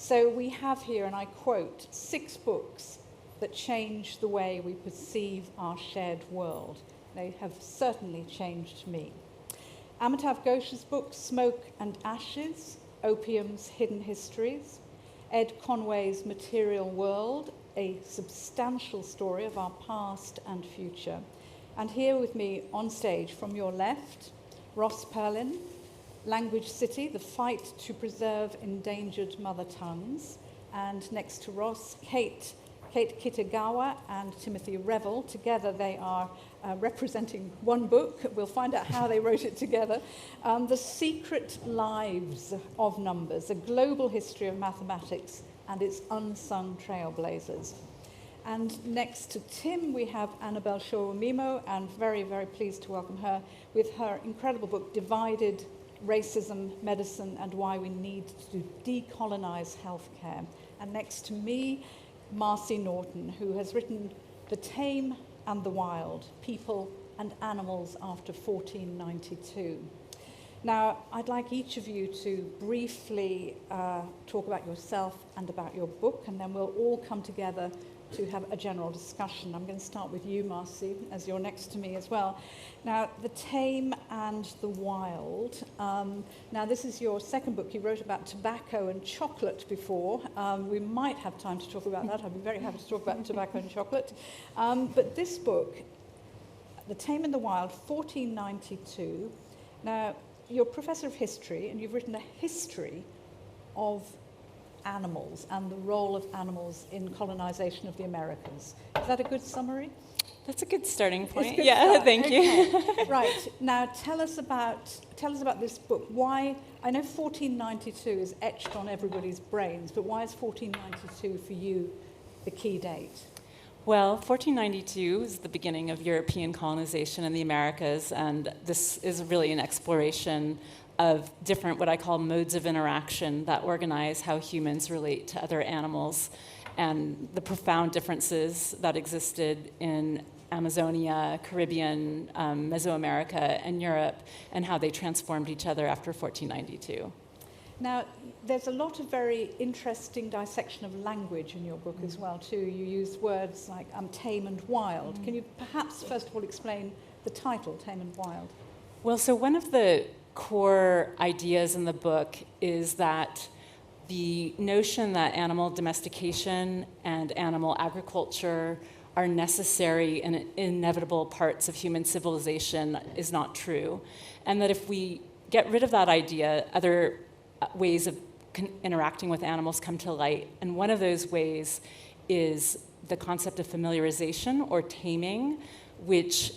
So we have here, and I quote, 6 books that change the way we perceive our shared world. They have certainly changed me. Amitav Ghosh's book, Smoke and Ashes, Opium's Hidden Histories, Ed Conway's Material World, a substantial story of our past and future. And here with me on stage from your left, Ross Perlin, Language City, the fight to preserve endangered mother tongues. And next to Ross, Kate Kitagawa and Timothy Revell. Together they are representing one book. We'll find out how they wrote it together. The Secret Lives of Numbers, a global history of mathematics and its unsung trailblazers. And next to Tim, we have Annabel Sowemimo, and very, very pleased to welcome her with her incredible book, Divided: Racism, Medicine, and Why We Need to Decolonise Healthcare. And next to me, Marcy Norton, who has written The Tame and the Wild, People and Animals After 1492. Now, I'd like each of you to briefly talk about yourself and about your book, and then we'll all come together to have a general discussion. I'm going to start with you, Marcy, as you're next to me as well. Now, The Tame and the Wild. Now, this is your second book. You wrote about tobacco and chocolate before. We might have time to talk about that. I'd be very happy to talk about tobacco and chocolate. But this book, The Tame and the Wild, 1492. Now, you're a professor of history, and you've written a history of animals and the role of animals in colonization of the Americas. Is that a good summary? That's a good starting point. Good yeah, start. thank you. Right, now tell us about this book. Why, I know 1492 is etched on everybody's brains, but why is 1492 for you the key date? Well, 1492 is the beginning of European colonization in the Americas, and this is really an exploration of different, what I call modes of interaction that organize how humans relate to other animals, and the profound differences that existed in Amazonia, Caribbean, Mesoamerica, and Europe, and how they transformed each other after 1492. Now, there's a lot of very interesting dissection of language in your book as well, too. You use words like tame and wild. Can you perhaps, first of all, explain the title, Tame and Wild? Well, so one of the core ideas in the book is that the notion that animal domestication and animal agriculture are necessary and inevitable parts of human civilization is not true. And that if we get rid of that idea, other ways of interacting with animals come to light. And one of those ways is the concept of familiarization or taming, which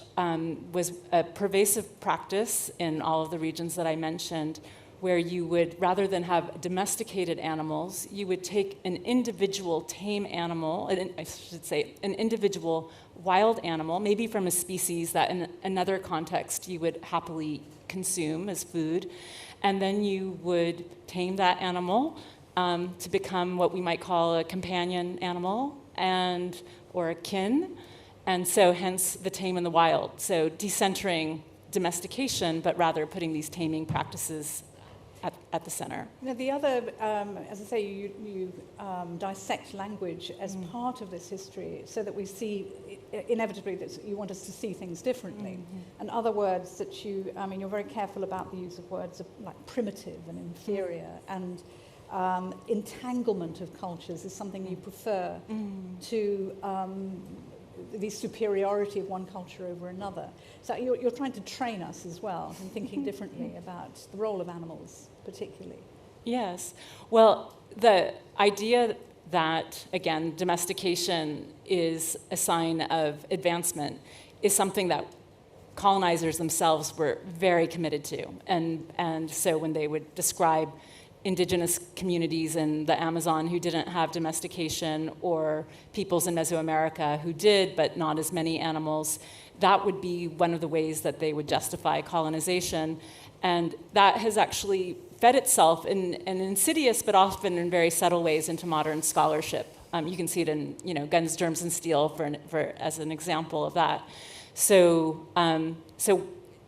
was a pervasive practice in all of the regions that I mentioned, where you would, rather than have domesticated animals, you would take an individual tame animal, I should say, an individual wild animal, maybe from a species that in another context you would happily consume as food, and then you would tame that animal to become what we might call a companion animal or a kin. And so hence the tame and the wild. So decentering domestication, but rather putting these taming practices at the center. Now, the other, as I say, you dissect language as part of this history so that we see, inevitably, that you want us to see things differently. And other words that you're very careful about the use of words like primitive and inferior, and entanglement of cultures is something you prefer to the superiority of one culture over another. So you're trying to train us as well in thinking differently about the role of animals, particularly. Yes. Well, the idea that, again, domestication is a sign of advancement is something that colonizers themselves were very committed to. And so when they would describe indigenous communities in the Amazon who didn't have domestication, or peoples in Mesoamerica who did, but not as many animals, that would be one of the ways that they would justify colonization. And that has actually fed itself in insidious, but often in very subtle ways, into modern scholarship. You can see it in, Guns, Germs, and Steel as an example of that. So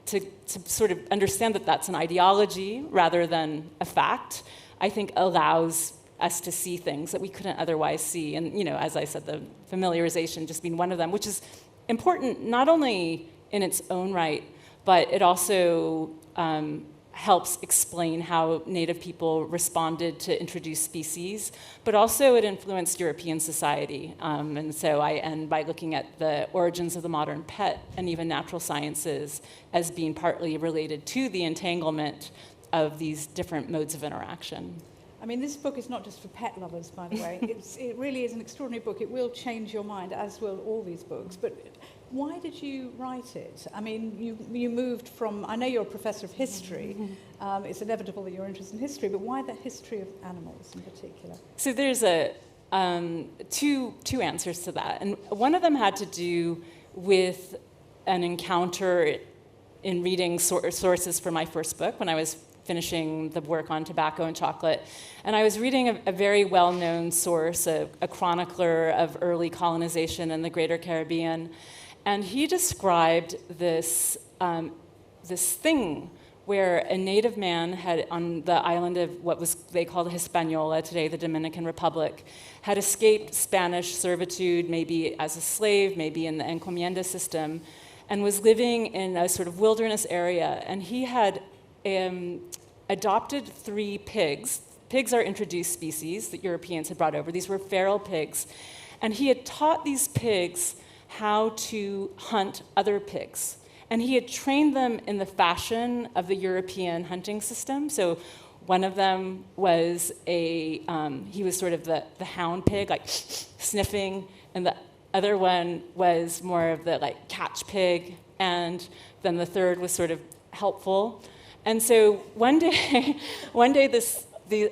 to sort of understand that that's an ideology rather than a fact, I think allows us to see things that we couldn't otherwise see. And, as I said, the familiarization just being one of them, which is important not only in its own right, but it also helps explain how Native people responded to introduced species, but also it influenced European society. And so I end by looking at the origins of the modern pet and even natural sciences as being partly related to the entanglement of these different modes of interaction. I mean, this book is not just for pet lovers, by the way. It really is an extraordinary book. It will change your mind, as will all these books. But why did you write it? I mean, you moved from, I know you're a professor of history. It's inevitable that you're interested in history, but why the history of animals in particular? So there's two answers to that. And one of them had to do with an encounter in reading sources for my first book when I was finishing the work on tobacco and chocolate. And I was reading a very well-known source, a chronicler of early colonization in the Greater Caribbean. And he described this thing where a native man had, on the island of what they called Hispaniola, today the Dominican Republic, had escaped Spanish servitude, maybe as a slave, maybe in the encomienda system, and was living in a sort of wilderness area. And he had adopted 3 pigs. Pigs are introduced species that Europeans had brought over. These were feral pigs. And he had taught these pigs how to hunt other pigs. And he had trained them in the fashion of the European hunting system. So one of them was he was sort of the hound pig, like sniffing, and the other one was more of the like catch pig, and then the third was sort of helpful. And so one day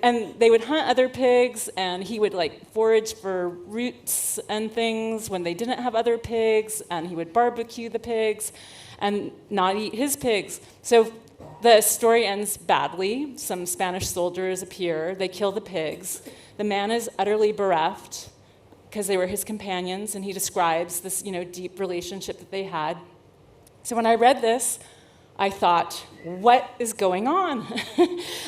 and they would hunt other pigs, and he would like forage for roots and things when they didn't have other pigs, and he would barbecue the pigs and not eat his pigs. So the story ends badly. Some Spanish soldiers appear, they kill the pigs. The man is utterly bereft because they were his companions, and he describes this, deep relationship that they had. So when I read this, I thought, what is going on?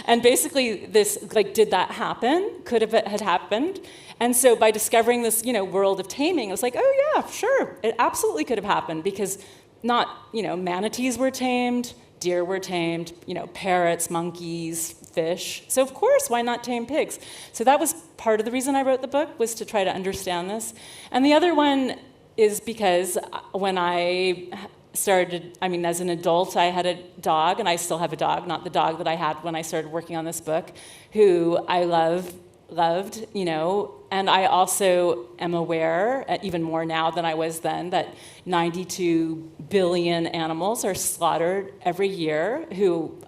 And basically this, did that happen? Could have it had happened? And so by discovering this, world of taming, I was like, oh yeah, sure, it absolutely could have happened, because not, manatees were tamed, deer were tamed, parrots, monkeys, fish. So of course, why not tame pigs? So that was part of the reason I wrote the book, was to try to understand this. And the other one is because when I started, as an adult, I had a dog, and I still have a dog, not the dog that I had when I started working on this book, who I loved, and I also am aware, even more now than I was then, that 92 billion animals are slaughtered every year, who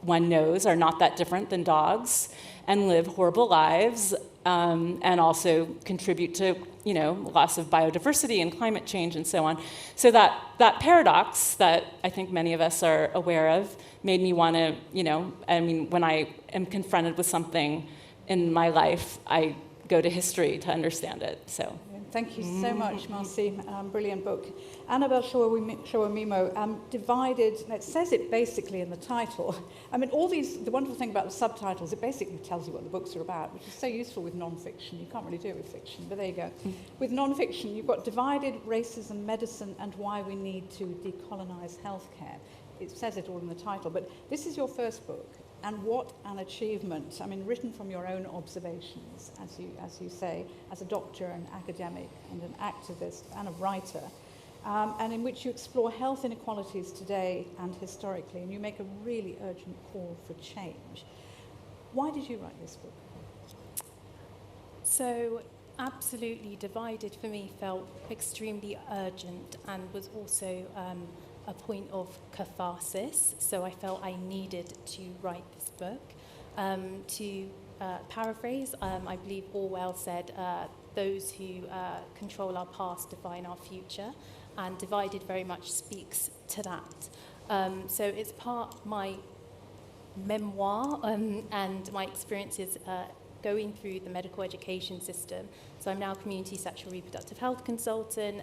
one knows are not that different than dogs, and live horrible lives, and also contribute to loss of biodiversity and climate change and so on. So that paradox that I think many of us are aware of made me want to, when I am confronted with something in my life, I go to history to understand it. So thank you so much, Marcy. Brilliant book. Annabel Sowemimo, Divided, it says it basically in the title. The wonderful thing about the subtitles, it basically tells you what the books are about, which is so useful with non-fiction. You can't really do it with fiction, but there you go. With non-fiction, you've got Divided, Racism, Medicine, and Why We Need to Decolonise Healthcare. It says it all in the title, but this is your first book. And what an achievement. Written from your own observations, as you say, as a doctor, an academic, and an activist, and a writer, and in which you explore health inequalities today and historically, and you make a really urgent call for change. Why did you write this book? So, absolutely, Divided for me felt extremely urgent, and was also a point of catharsis, so I felt I needed to write this book. To paraphrase, I believe Orwell said, those who control our past define our future, and Divided very much speaks to that. So it's part my memoir and my experiences going through the medical education system. So I'm now a community sexual reproductive health consultant,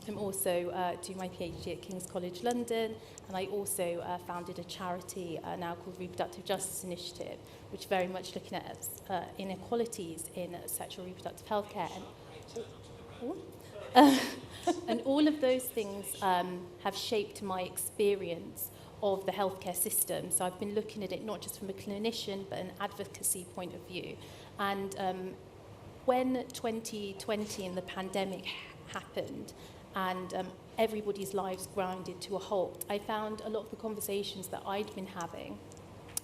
I'm also doing my PhD at King's College London, and I also founded a charity now called Reproductive Justice Initiative, which very much looking at inequalities in sexual reproductive healthcare. And all of those things have shaped my experience of the healthcare system. So I've been looking at it not just from a clinician, but an advocacy point of view. And when 2020 and the pandemic happened, and everybody's lives grounded to a halt, I found a lot of the conversations that I'd been having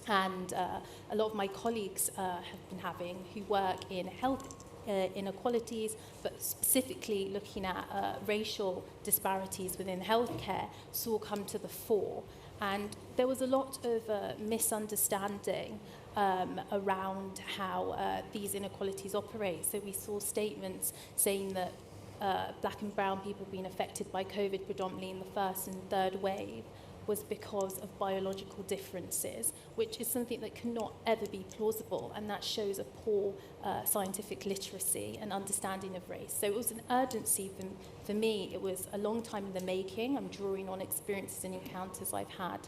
and a lot of my colleagues have been having who work in health inequalities, but specifically looking at racial disparities within healthcare, saw come to the fore. And there was a lot of misunderstanding around how these inequalities operate. So we saw statements saying that black and brown people being affected by COVID predominantly in the first and third wave was because of biological differences, which is something that cannot ever be plausible, and that shows a poor scientific literacy and understanding of race. So it was an urgency for me. It was a long time in the making. I'm drawing on experiences and encounters I've had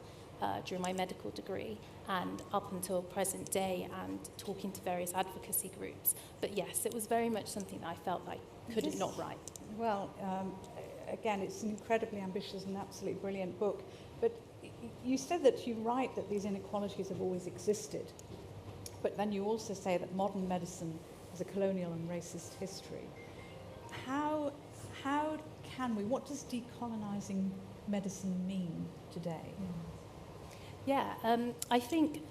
during my medical degree and up until present day, and talking to various advocacy groups. But yes, it was very much something that I felt like couldn't not write. Well, again, it's an incredibly ambitious and absolutely brilliant book. But you said that you write that these inequalities have always existed. But then you also say that modern medicine has a colonial and racist history. How can we, what does decolonising medicine mean today? Yeah, I think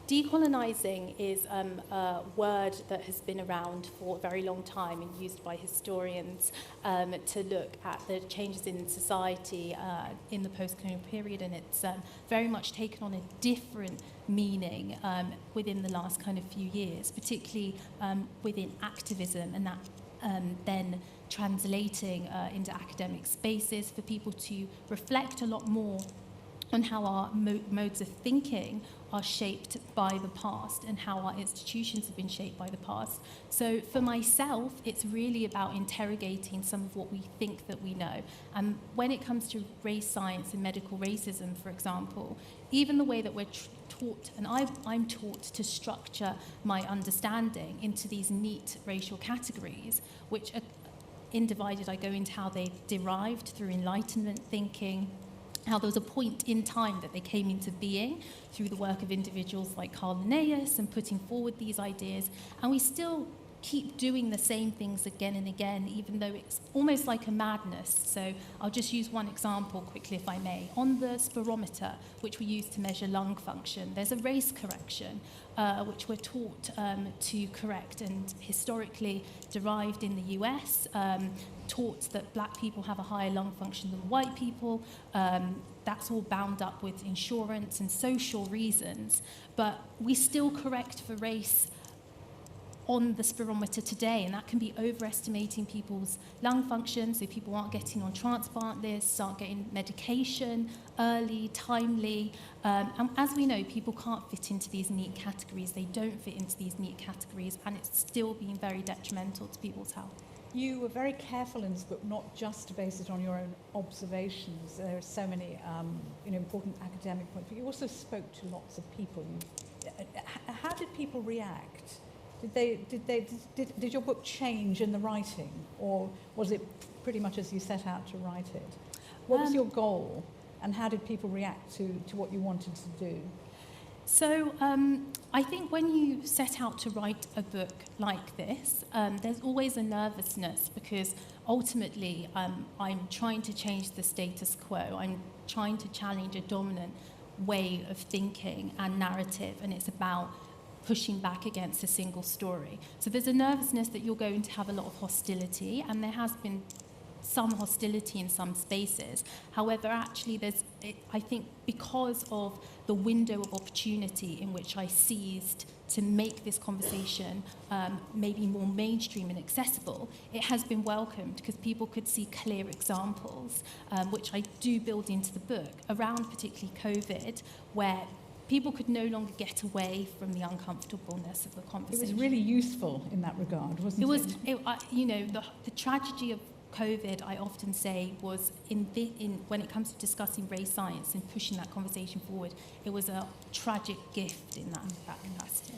decolonising is a word that has been around for a very long time and used by historians to look at the changes in society in the post-colonial period, and it's very much taken on a different meaning within the last kind of few years, particularly within activism, and that then translating into academic spaces for people to reflect a lot more on how our modes of thinking are shaped by the past and how our institutions have been shaped by the past. So for myself, it's really about interrogating some of what we think that we know. And when it comes to race science and medical racism, for example, even the way that we're taught, and I'm taught to structure my understanding into these neat racial categories, which are in Divided, I go into how they derived through Enlightenment thinking, how there was a point in time that they came into being through the work of individuals like Carl Linnaeus and putting forward these ideas. And we still keep doing the same things again and again, even though it's almost like a madness. So I'll just use one example quickly, if I may. On the spirometer, which we use to measure lung function, there's a race correction, which we're taught to correct, and historically derived in the US, taught that black people have a higher lung function than white people. That's all bound up with insurance and social reasons. But we still correct for race on the spirometer today, and that can be overestimating people's lung function, so people aren't getting on transplant lists, aren't getting medication early, timely. And as we know, people can't fit into these neat categories. They don't fit into these neat categories, and it's still being very detrimental to people's health. You were very careful in this book not just to base it on your own observations. There are so many important academic points, but you also spoke to lots of people. How did people react? Did your book change in the writing, or was it pretty much as you set out to write it? What was your goal, and how did people react to what you wanted to do? So I think when you set out to write a book like this, there's always a nervousness, because ultimately I'm trying to change the status quo. I'm trying to challenge a dominant way of thinking and narrative, and it's about pushing back against a single story. So there's a nervousness that you're going to have a lot of hostility, and there has been some hostility in some spaces. However, actually, I think because of the window of opportunity in which I seized to make this conversation maybe more mainstream and accessible, it has been welcomed, because people could see clear examples, which I do build into the book, around particularly COVID, where people could no longer get away from the uncomfortableness of the conversation. It was really useful in that regard, wasn't it? The tragedy of COVID, I often say, was when it comes to discussing race science and pushing that conversation forward, it was a tragic gift in that capacity.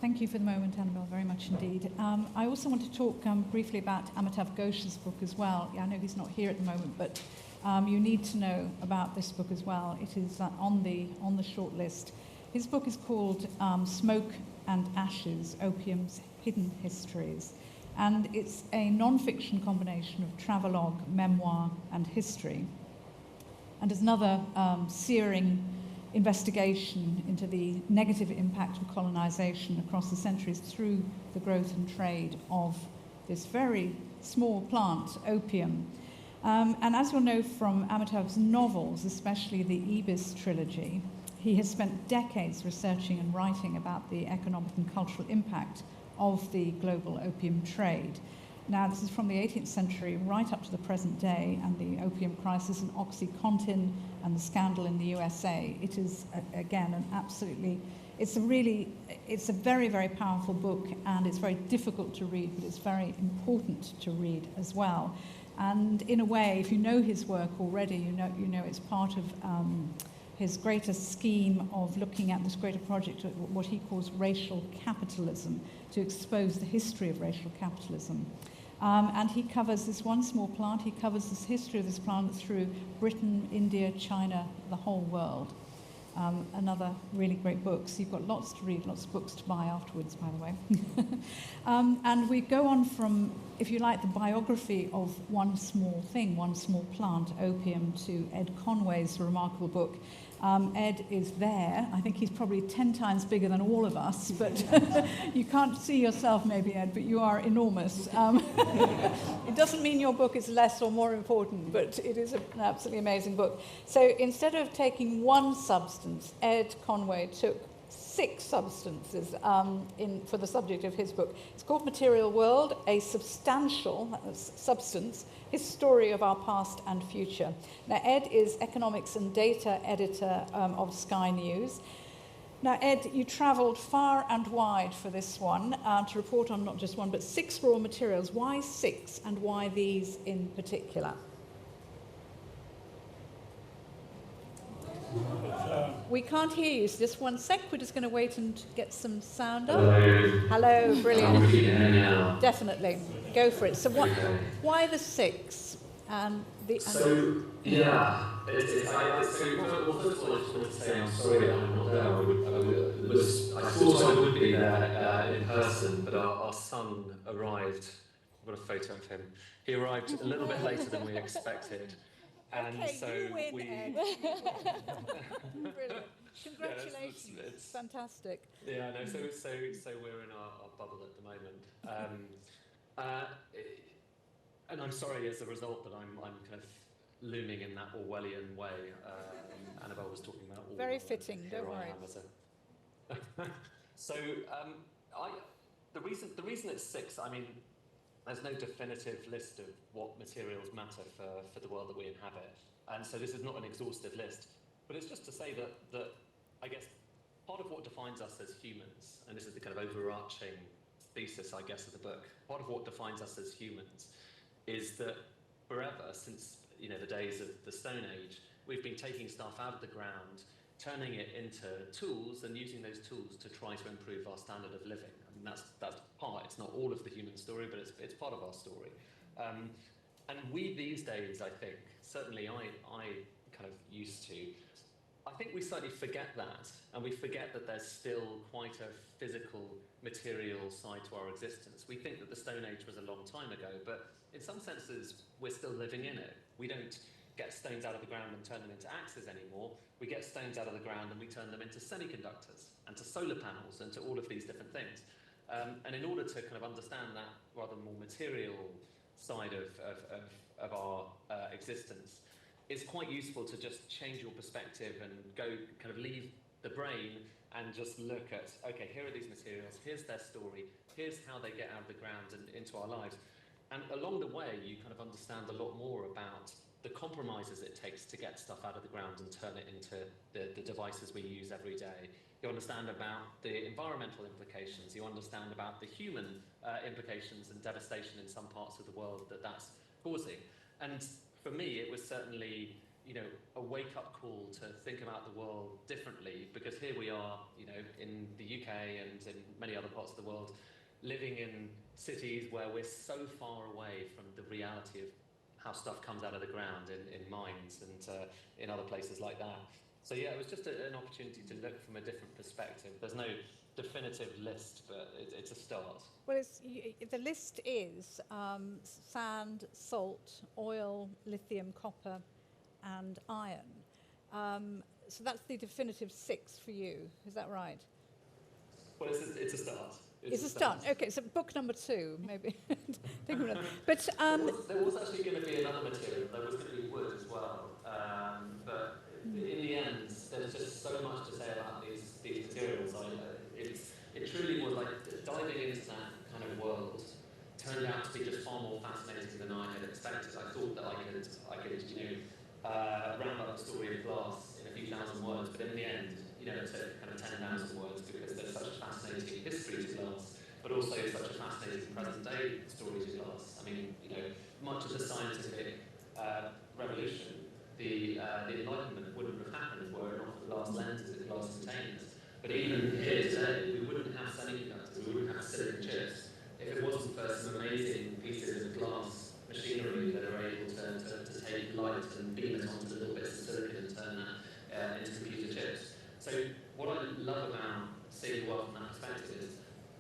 Thank you for the moment, Annabel, very much indeed. I also want to talk briefly about Amitav Ghosh's book as well. I know he's not here at the moment, but you need to know about this book as well. It is on the shortlist. His book is called Smoke and Ashes, Opium's Hidden Histories. And it's a non-fiction combination of travelogue, memoir, and history. And is another searing investigation into the negative impact of colonization across the centuries through the growth and trade of this very small plant, opium. And as you'll know from Amitav's novels, especially the Ibis trilogy, he has spent decades researching and writing about the economic and cultural impact of the global opium trade. Now, this is from the 18th century right up to the present day, and the opium crisis and OxyContin and the scandal in the USA. It is, again, it's a very, very powerful book, and it's very difficult to read, but it's very important to read as well. And in a way, if you know his work already, you know it's part of his greater scheme of looking at this greater project of what he calls racial capitalism, to expose the history of racial capitalism. And he covers this one small plant, he covers this history of this plant through Britain, India, China, the whole world. Another really great book. So you've got lots to read, lots of books to buy afterwards, by the way. And we go on from, if you like, the biography of one small thing, one small plant, opium, to Ed Conway's remarkable book. Ed is there. I think he's probably 10 times bigger than all of us, but you can't see yourself maybe, Ed, but you are enormous. It doesn't mean your book is less or more important, but it is an absolutely amazing book. So instead of taking one substance, Ed Conway took 6 substances for the subject of his book. It's called Material World, a substantial substance, his story of our past and future. Now, Ed is economics and data editor of Sky News. Now, Ed, you travelled far and wide for this one to report on not just one, but 6 raw materials. Why 6, and why these in particular? We can't hear you, so just one sec. We're just going to wait and get some sound up. Hello, brilliant. Definitely. Go for it. So why the 6? First of all, I just wanted to say I'm sorry I'm not there. I thought I would be there in person, but our son arrived. I've got a photo of him. He arrived a little bit later than we expected. And okay, so you win, we... Ed. Brilliant. Congratulations. Yeah, it's fantastic. Yeah, no, so we're in our bubble at the moment. And I'm sorry as a result that I'm kind of looming in that Orwellian way. Annabel was talking about Orwell. Very fitting, don't worry. So the reason it's 6, I mean, there's no definitive list of what materials matter for the world that we inhabit. And so this is not an exhaustive list, but it's just to say that I guess part of what defines us as humans, and this is the kind of overarching thesis, I guess, of the book, part of what defines us as humans is that forever, since the days of the Stone Age, we've been taking stuff out of the ground, turning it into tools, and using those tools to try to improve our standard of living. I mean, that's part. It's not all of the human story, but it's part of our story. And we these days, I think, certainly I kind of used to, I think we slightly forget that, and we forget that there's still quite a physical, material side to our existence. We think that the Stone Age was a long time ago, but in some senses, we're still living in it. We don't get stones out of the ground and turn them into axes anymore. We get stones out of the ground and we turn them into semiconductors and to solar panels and to all of these different things. And in order to kind of understand that rather more material side of our existence, it's quite useful to just change your perspective and go kind of leave the brain and just look at, okay, here are these materials, here's their story, here's how they get out of the ground and into our lives. And along the way, you kind of understand a lot more about the compromises it takes to get stuff out of the ground and turn it into the devices we use every day. You understand about the environmental implications. You understand about the human implications and devastation in some parts of the world that that's causing. And for me, it was certainly, you know, a wake-up call to think about the world differently, because here we are, you know, in the UK and in many other parts of the world, living in cities where we're so far away from the reality of how stuff comes out of the ground in mines and in other places like that. So yeah, it was just an opportunity to look from a different perspective. There's no definitive list, but it's a start. Well, the list is sand, salt, oil, lithium, copper, and iron. So that's the definitive 6 for you. Is that right? Well, it's a start. It's a start. Okay, so book number 2, maybe. Think of it. But there was actually going to be another material. There was going to be wood as well. But in the end, there's just so much to say about these materials. It truly was like diving into that kind of world turned out to be just far more fascinating than I had expected. I thought that I could, you know, round up the story of glass in a few thousand words, but in the end, you know, it took kind of 10,000 words, because there's such a fascinating history to glass, but also such a fascinating present-day story to glass. I mean, you know, much of the scientific revolution, the Enlightenment wouldn't have happened were it not for glass lenses and glass containers. But even here today, we wouldn't have semiconductors, we wouldn't have silicon chips if it wasn't for some amazing pieces of glass machinery that are able to take light and beam it onto little bits of silicon and turn that into computer chips. So what I love about seeing the world from that perspective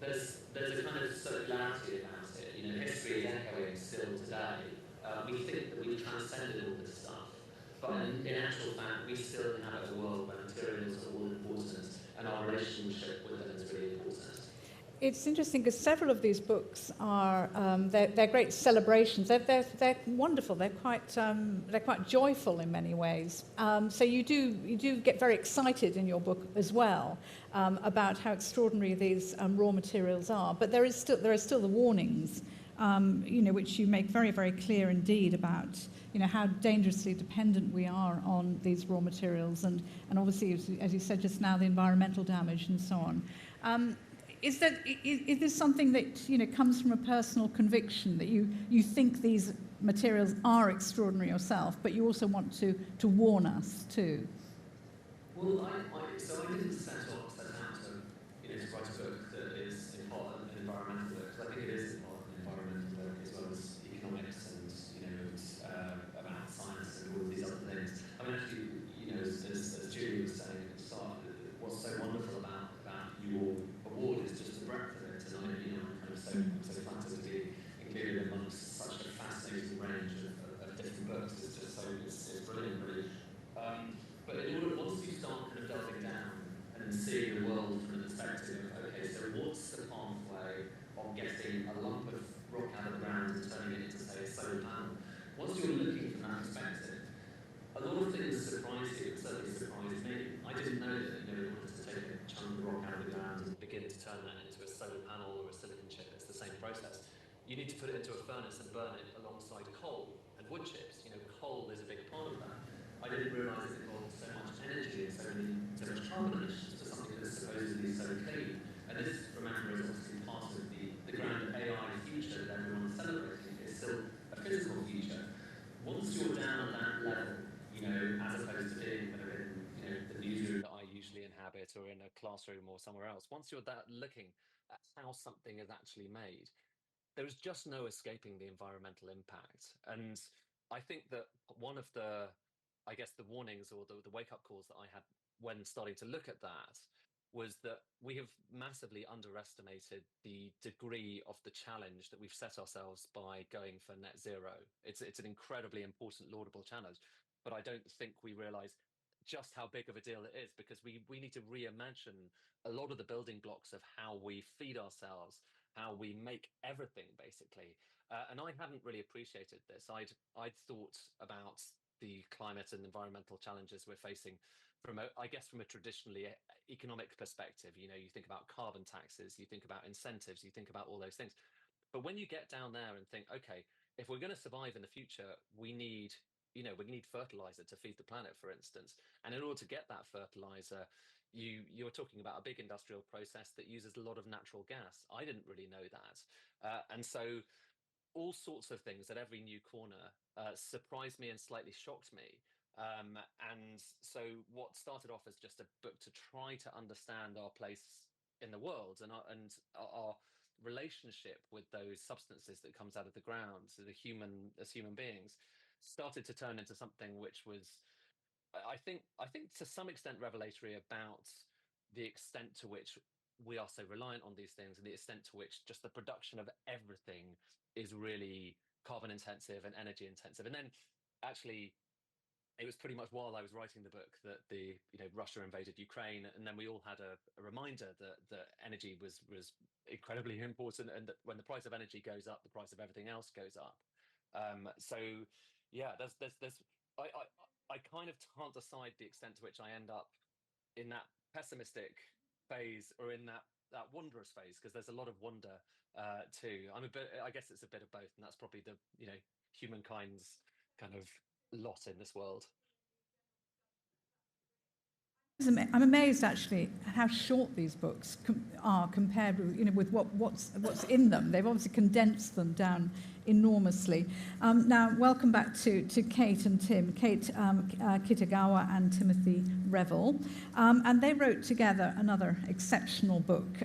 is there's a kind of circularity about it. You know, history is echoing still today. We think that we've transcended all this stuff, but in actual fact, we still inhabit a world where materials are all important, and our relationship with them is really important. it's interesting because several of these books are they're great celebrations. They're wonderful. They're quite joyful in many ways. So you do get very excited in your book as well about how extraordinary these raw materials are. But there are still the warnings, which you make very, very clear indeed about how dangerously dependent we are on these raw materials, and obviously, as you said just now, the environmental damage and so on. Is this something that comes from a personal conviction that you think these materials are extraordinary yourself, but you also want to warn us too? Well, I didn't set out to write a book that is in part an environmental book, because I think it is in part an environmental book as well as economics and about science and all of these other things. I mean, actually, as Julie was saying at the start, what's so wonderful about your award is just the breadth of it, and I'm kind of so flattered to be included amongst such a fascinating range of different books. It's just it's brilliant, really. But once you start kind of delving down and seeing the world from the perspective of, okay, so what's the pathway of getting a lump of rock out of the ground and turning it into, say, a solar panel? Once you're looking from that perspective, a lot of things surprise you. It certainly surprised me. I didn't know that in order to take a chunk of rock out of the ground and begin to turn that into a solar panel or a silicon chip, it's the same process. You need to put it into a furnace and burn it alongside coal and wood chips. Coal is a big part of that. I didn't realise it involved so much energy and so much carbon emissions for something that's supposedly so clean. And this, remember, is obviously part of the grand AI future that everyone's celebrating. It's still a physical future. Once you're down at that level, as opposed to being kind of in the newsroom that I usually inhabit, or in a classroom or somewhere else, once you're looking at how something is actually made, there's just no escaping the environmental impact. And I think that one of the warnings or the wake-up calls that I had when starting to look at that was that we have massively underestimated the degree of the challenge that we've set ourselves by going for net zero. It's an incredibly important, laudable challenge, but I don't think we realise just how big of a deal it is, because we need to reimagine a lot of the building blocks of how we feed ourselves, how we make everything, basically. And I hadn't really appreciated this. I'd thought about the climate and environmental challenges we're facing from a traditionally economic perspective. You think about carbon taxes, you think about incentives, you think about all those things. But when you get down there and think, okay, if we're going to survive in the future, we need we need fertilizer to feed the planet, for instance. And in order to get that fertilizer, you're talking about a big industrial process that uses a lot of natural gas. I didn't really know that. And so all sorts of things at every new corner surprised me and slightly shocked me. And so what started off as just a book to try to understand our place in the world and our relationship with those substances that comes out of the ground, so as human beings, started to turn into something which was, I think to some extent revelatory about the extent to which we are so reliant on these things, and the extent to which just the production of everything is really carbon intensive and energy intensive. And then actually it was pretty much while I was writing the book that Russia invaded Ukraine, and then we all had a reminder that energy was incredibly important, and that when the price of energy goes up, the price of everything else goes up. So yeah, I kind of can't decide the extent to which I end up in that pessimistic phase or in that wondrous phase, because there's a lot of wonder too. I guess it's a bit of both, and that's probably the humankind's kind of lot in this world. I'm amazed actually at how short these books are compared with what's in them. They've obviously condensed them down enormously. Now, welcome back to Kate and Tim. Kate Kitagawa and Timothy Revell, and they wrote together another exceptional book,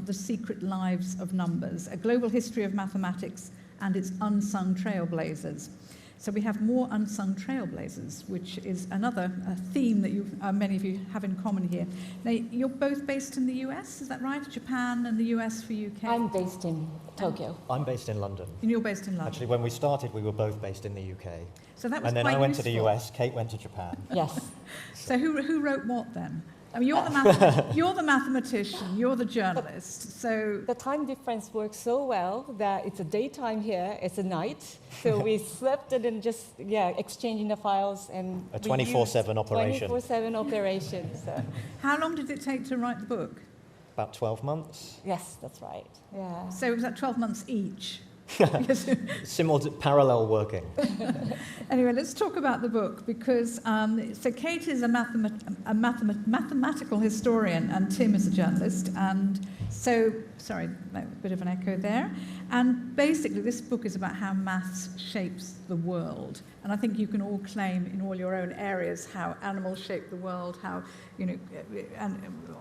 The Secret Lives of Numbers: A Global History of Mathematics and Its Unsung Trailblazers. So we have more unsung trailblazers, which is another theme that many of you have in common here. Now, you're both based in the US, is that right? Japan and the US for UK? I'm based in Tokyo. I'm based in London. And you're based in London. Actually, when we started, we were both based in the UK. So that was and then quite I went useful. to the US, Kate went to Japan. Yes. So who wrote what then? I mean, you're the mathematician, you're the journalist, so... The time difference works so well that it's a daytime here, it's a night. So we slept and then just, exchanging the files and... A 24/7 operation. 24/7 operation. So. How long did it take to write the book? About 12 months. Yes, that's right. Yeah. So was that 12 months each? Parallel working. Anyway, let's talk about the book, because so Kate is a mathematical historian and Tim is a journalist, and so, sorry, a bit of an echo there. And basically this book is about how maths shapes the world. And I think you can all claim in all your own areas how animals shape the world, how, and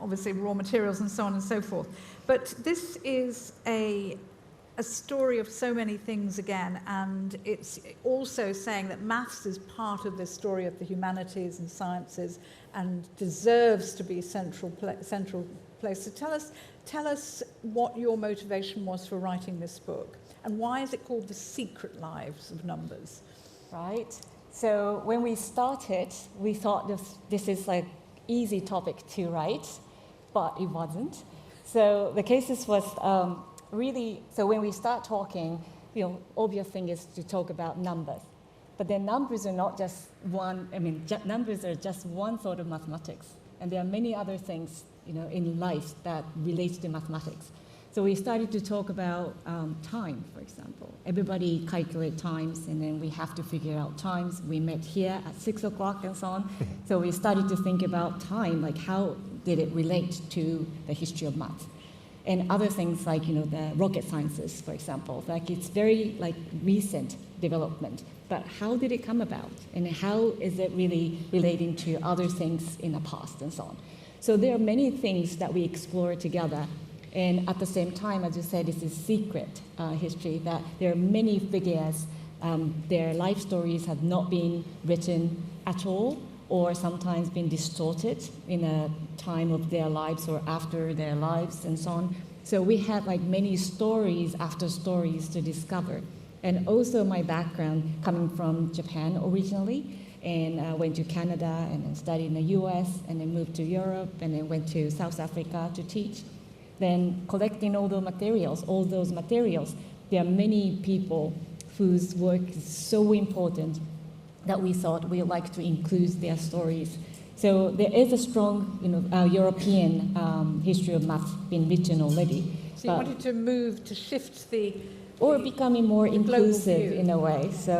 obviously raw materials and so on and so forth. But this is a story of so many things again, and it's also saying that maths is part of this story of the humanities and sciences and deserves to be central place. So tell us what your motivation was for writing this book, and why is it called The Secret Lives of Numbers? Right. So when we started, we thought this is like easy topic to write, but it wasn't. So the cases was really, so when we start talking, obvious thing is to talk about numbers. But then numbers are not just one, numbers are just one sort of mathematics. And there are many other things, in life that relates to mathematics. So we started to talk about time, for example. Everybody calculate times, and then we have to figure out times. We met here at 6 o'clock and so on. So we started to think about time, like how did it relate to the history of math? And other things like, the rocket sciences, for example, like it's very recent development, but how did it come about? And how is it really relating to other things in the past and so on? So there are many things that we explore together. And at the same time, as you said, this is secret history, that there are many figures, their life stories have not been written at all, or sometimes been distorted in a time of their lives or after their lives and so on. So we had many stories after stories to discover. And also my background coming from Japan originally, and went to Canada and then studied in the US, and then moved to Europe, and then went to South Africa to teach. Then collecting all those materials, there are many people whose work is so important that we thought we'd like to include their stories. So there is a strong, European history of math being written already. So you wanted to shift the or becoming more inclusive view. in a way. So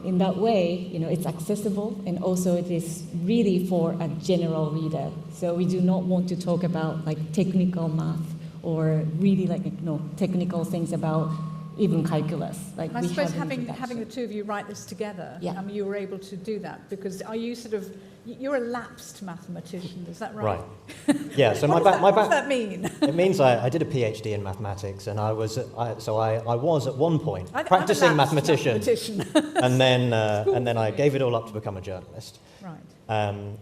in that way, it's accessible, and also it is really for a general reader. So we do not want to talk about like technical math or really like technical things about even calculus. Like I we suppose have an having the two of you write this together, Yeah. you were able to do that because are you you're a lapsed mathematician, is that right? Right. Yeah, so What does that mean? It means I did a PhD in mathematics, and I was at one point I'm a practicing lapsed mathematician, and then I gave it all up to become a journalist. Right.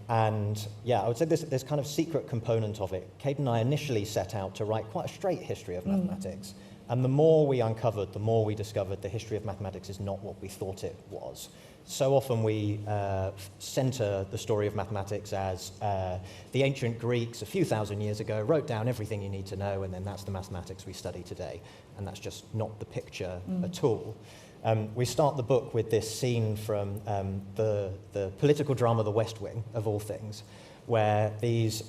And yeah, I would say this kind of secret component of it. Kate and I initially set out to write quite a straight history of mathematics. And the more we uncovered, the more we discovered the history of mathematics is not what we thought it was. So often we center the story of mathematics as the ancient Greeks a few thousand years ago wrote down everything you need to know, and then that's the mathematics we study today. And that's just not the picture at all. We start the book with this scene from the political drama The West Wing, of all things, where these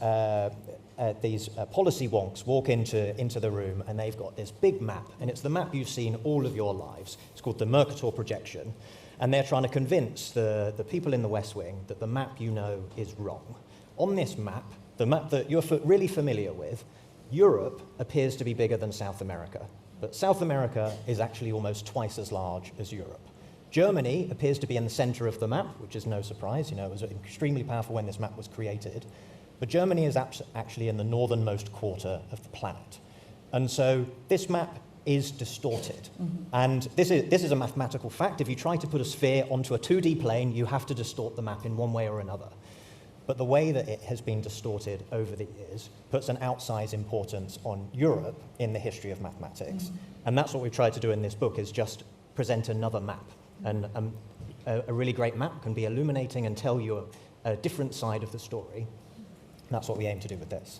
policy wonks walk into the room, and they've got this big map, and it's the map you've seen all of your lives. It's called the Mercator projection, and they're trying to convince the people in the West Wing that the map you know is wrong. On this map, the map that you're really familiar with, Europe appears to be bigger than South America, but South America is actually almost twice as large as Europe. Germany appears to be in the center of the map, which is no surprise. It was extremely powerful when this map was created. But Germany is actually in the northernmost quarter of the planet. And so this map is distorted. And this is a mathematical fact. If you try to put a sphere onto a 2D plane, you have to distort the map in one way or another. But the way that it has been distorted over the years puts an outsized importance on Europe in the history of mathematics. And that's what we've tried to do in this book, is just present another map. And a really great map can be illuminating and tell you a different side of the story. That's what we aim to do with this.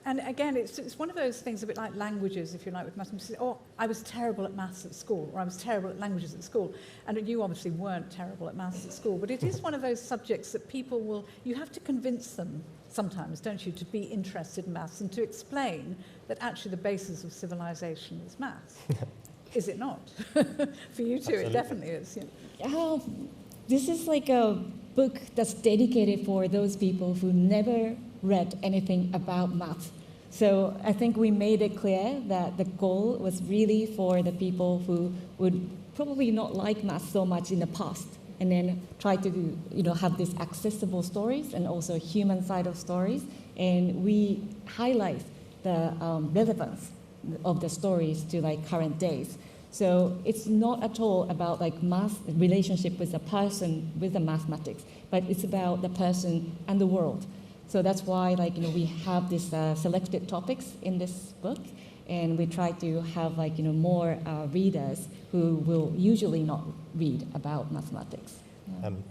And again, it's one of those things a bit like languages, if you like, with mathematics. Oh, I was terrible at maths at school, or I was terrible at languages at school. And you obviously weren't terrible at maths at school, but it is one of those subjects that you have to convince them sometimes, don't you, to be interested in maths and to explain that actually the basis of civilization is maths. Is it not? For you too, It definitely is. Yeah. This is like a book that's dedicated for those people who never read anything about math. So I think we made it clear that the goal was really for the people who would probably not like math so much in the past, and then try to have these accessible stories and also human side of stories. And we highlight the relevance of the stories to like current days. So it's not at all about like math relationship with a person with the mathematics, but it's about the person and the world. So that's why we have these selected topics in this book, and we try to have more readers who will usually not read about mathematics.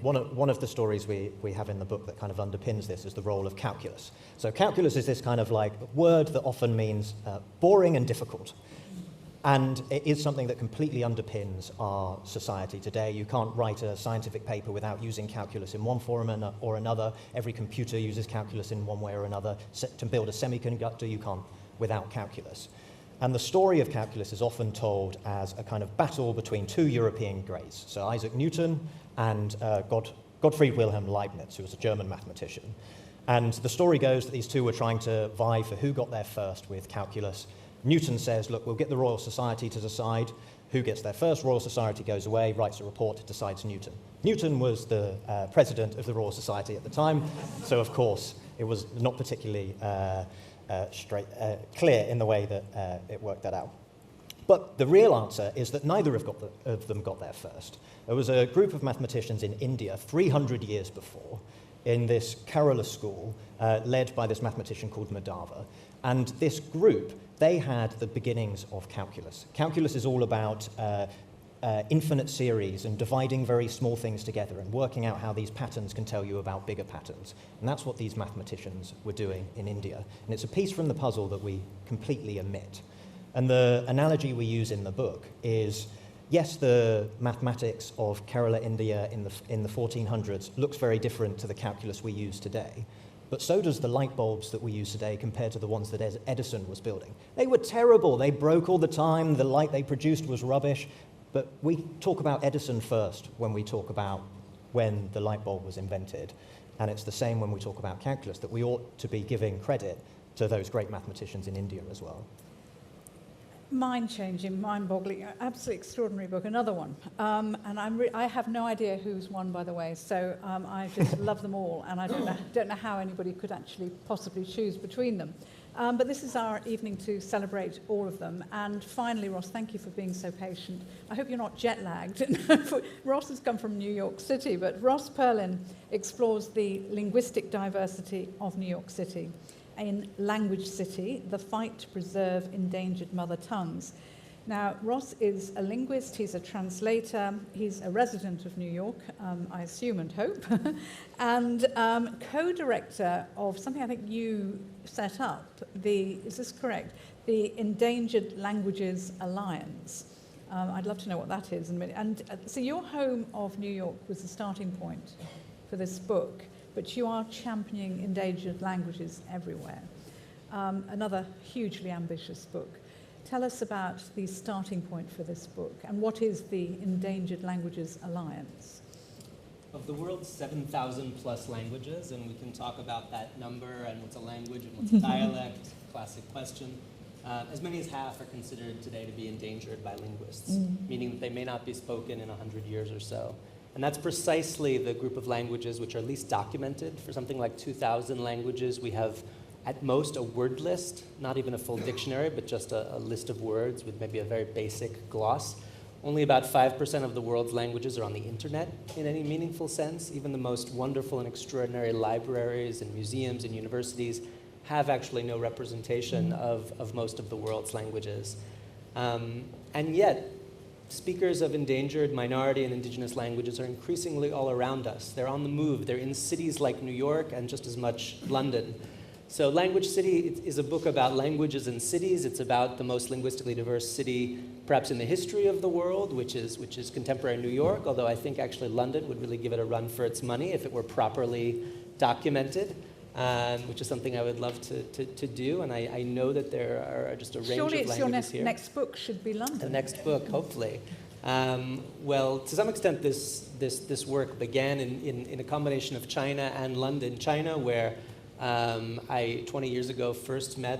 One of the stories we have in the book that kind of underpins this is the role of calculus. So calculus is this kind of like word that often means boring and difficult. And it is something that completely underpins our society today. You can't write a scientific paper without using calculus in one form or another. Every computer uses calculus in one way or another. To build a semiconductor, you can't without calculus. And the story of calculus is often told as a kind of battle between two European greats, so Isaac Newton and Gottfried Wilhelm Leibniz, who was a German mathematician. And the story goes that these two were trying to vie for who got there first with calculus. Newton says, look, we'll get the Royal Society to decide who gets there first. Royal Society goes away, writes a report, decides Newton. Newton was the president of the Royal Society at the time, so of course it was not particularly clear in the way that it worked that out. But the real answer is that neither of them got there first. There was a group of mathematicians in India 300 years before in this Kerala school led by this mathematician called Madhava. And this group, they had the beginnings of calculus. Calculus is all about infinite series and dividing very small things together and working out how these patterns can tell you about bigger patterns. And that's what these mathematicians were doing in India. And it's a piece from the puzzle that we completely omit. And the analogy we use in the book is, yes, the mathematics of Kerala, India in the 1400s looks very different to the calculus we use today. but so does the light bulbs that we use today compared to the ones that Edison was building. They were terrible. They broke all the time. The light they produced was rubbish. But we talk about Edison first when we talk about when the light bulb was invented. And it's the same when we talk about calculus, that we ought to be giving credit to those great mathematicians in India as well. Mind-changing, mind-boggling, absolutely extraordinary book. Another one. And I have no idea who's won, by the way, so I just love them all, and I don't know how anybody could actually possibly choose between them. But this is our evening to celebrate all of them. And finally, Ross, thank you for being so patient. I hope you're not jet-lagged. Ross has come from New York City, but Ross Perlin explores the linguistic diversity of New York City. In Language City, the fight to preserve endangered mother tongues. Now, Ross is a linguist, he's a translator, he's a resident of New York, I assume and hope, and co-director of something I think you set up, is this correct? The Endangered Languages Alliance. I'd love to know what that is in a minute. And so your home of New York was the starting point for this book, but you are championing endangered languages everywhere. Another hugely ambitious book. Tell us about the starting point for this book, and what is the Endangered Languages Alliance? Of the world's 7,000 plus languages, and we can talk about that number and what's a language and what's a dialect, classic question. As many as half are considered today to be endangered by linguists, meaning that they may not be spoken in 100 years or so. And that's precisely the group of languages which are least documented. For something like 2,000 languages, we have at most a word list, not even a full dictionary, but just a list of words with maybe a very basic gloss. Only about 5% of the world's languages are on the internet in any meaningful sense. Even the most wonderful and extraordinary libraries and museums and universities have actually no representation of most of the world's languages. And yet, speakers of endangered, minority, and indigenous languages are increasingly all around us. They're on the move. They're in cities like New York and just as much London. So Language City is a book about languages and cities. It's about the most linguistically diverse city, perhaps in the history of the world, which is contemporary New York, although I think actually London would really give it a run for its money if it were properly documented, which is something I would love to do. And I know that there are just a range of languages here. Surely it's your next book should be London. The next book, hopefully. Well, to some extent, this work began in a combination of China and London. China, where I, 20 years ago, first met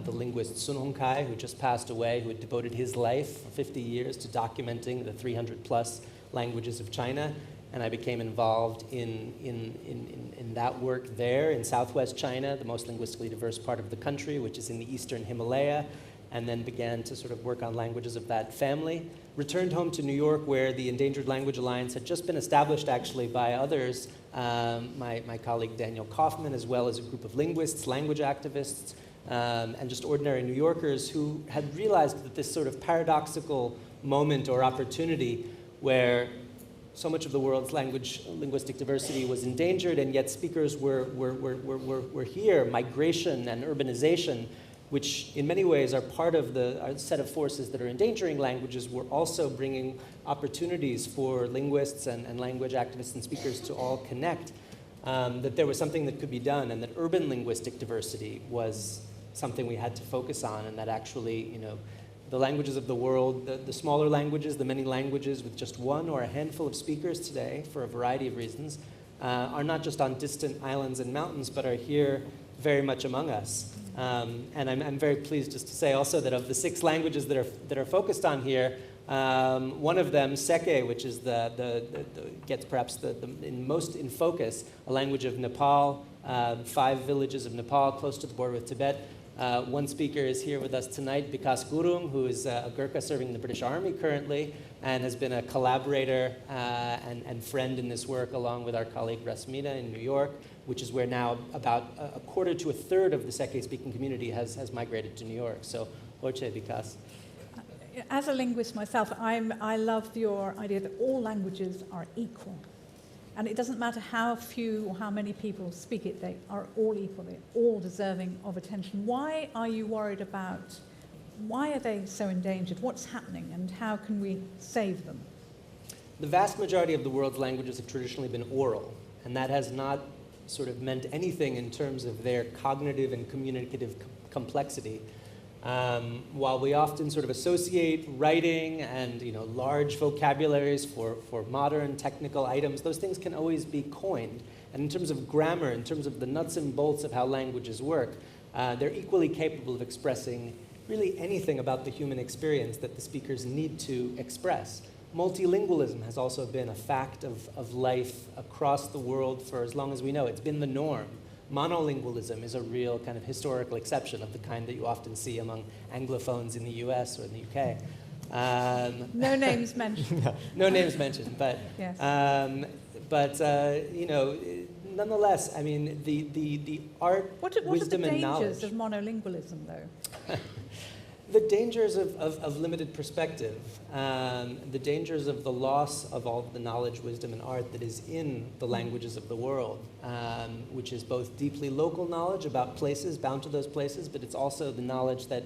the linguist Sun Hongkai, who just passed away, who had devoted his life for 50 years to documenting the 300 plus languages of China. And I became involved in that work there in southwest China, the most linguistically diverse part of the country, which is in the eastern Himalaya, and then began to sort of work on languages of that family. Returned home to New York, where the Endangered Language Alliance had just been established actually by others, my colleague Daniel Kaufman, as well as a group of linguists, language activists, and just ordinary New Yorkers who had realized that this sort of paradoxical moment or opportunity where so much of the world's linguistic diversity was endangered, and yet speakers were here, migration and urbanization, which in many ways are part of the set of forces that are endangering languages, were also bringing opportunities for linguists and language activists and speakers to all connect, that there was something that could be done, and that urban linguistic diversity was something we had to focus on, and that actually, the languages of the world, the smaller languages, the many languages with just one or a handful of speakers today, for a variety of reasons, are not just on distant islands and mountains, but are here very much among us. And I'm very pleased just to say also that of the 6 languages that are focused on here, one of them, Seke, which is gets perhaps most in focus, a language of Nepal, 5 villages of Nepal close to the border with Tibet. One speaker is here with us tonight, Bikas Gurung, who is a Gurkha serving in the British Army currently, and has been a collaborator and friend in this work, along with our colleague Rasmina in New York, which is where now about a quarter to a third of the Seke-speaking community has migrated to New York. So, Orche, Bikas. As a linguist myself, I love your idea that all languages are equal. And it doesn't matter how few or how many people speak it, they are all equal, they're all deserving of attention. Why are you worried about, why are they so endangered? What's happening, and how can we save them? The vast majority of the world's languages have traditionally been oral, and that has not sort of meant anything in terms of their cognitive and communicative complexity. While we often sort of associate writing and large vocabularies for modern technical items, those things can always be coined. And in terms of grammar, in terms of the nuts and bolts of how languages work, they're equally capable of expressing really anything about the human experience that the speakers need to express. Multilingualism has also been a fact of life across the world for as long as we know. It's been the norm. Monolingualism is a real kind of historical exception of the kind that you often see among Anglophones in the US or in the UK. No names mentioned. No names mentioned, but yes. Nonetheless, I mean, the art, wisdom, and knowledge. What are the dangers of monolingualism, though? The dangers of limited perspective, the dangers of the loss of all the knowledge, wisdom, and art that is in the languages of the world, which is both deeply local knowledge about places, bound to those places, but it's also the knowledge that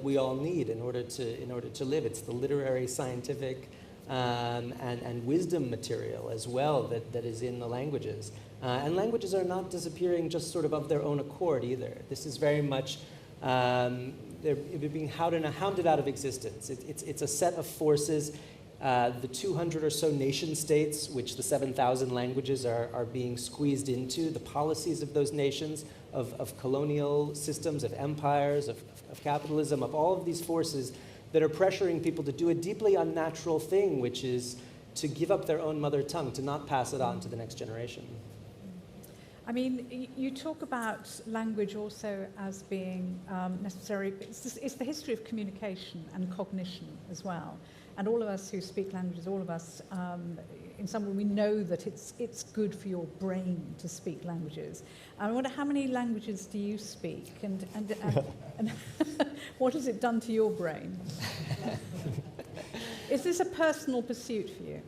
we all need in order to live. It's the literary, scientific, and wisdom material as well that is in the languages. And languages are not disappearing just sort of their own accord either. This is very much they're being hounded out of existence. It's a set of forces. The 200 or so nation states, which the 7,000 languages are being squeezed into, the policies of those nations, of colonial systems, of empires, of capitalism, of all of these forces that are pressuring people to do a deeply unnatural thing, which is to give up their own mother tongue, to not pass it on to the next generation. I mean, you talk about language also as being necessary. It's the history of communication and cognition as well. And all of us who speak languages, all of us, in some way, we know that it's good for your brain to speak languages. I wonder, how many languages do you speak, and what has it done to your brain? Is this a personal pursuit for you?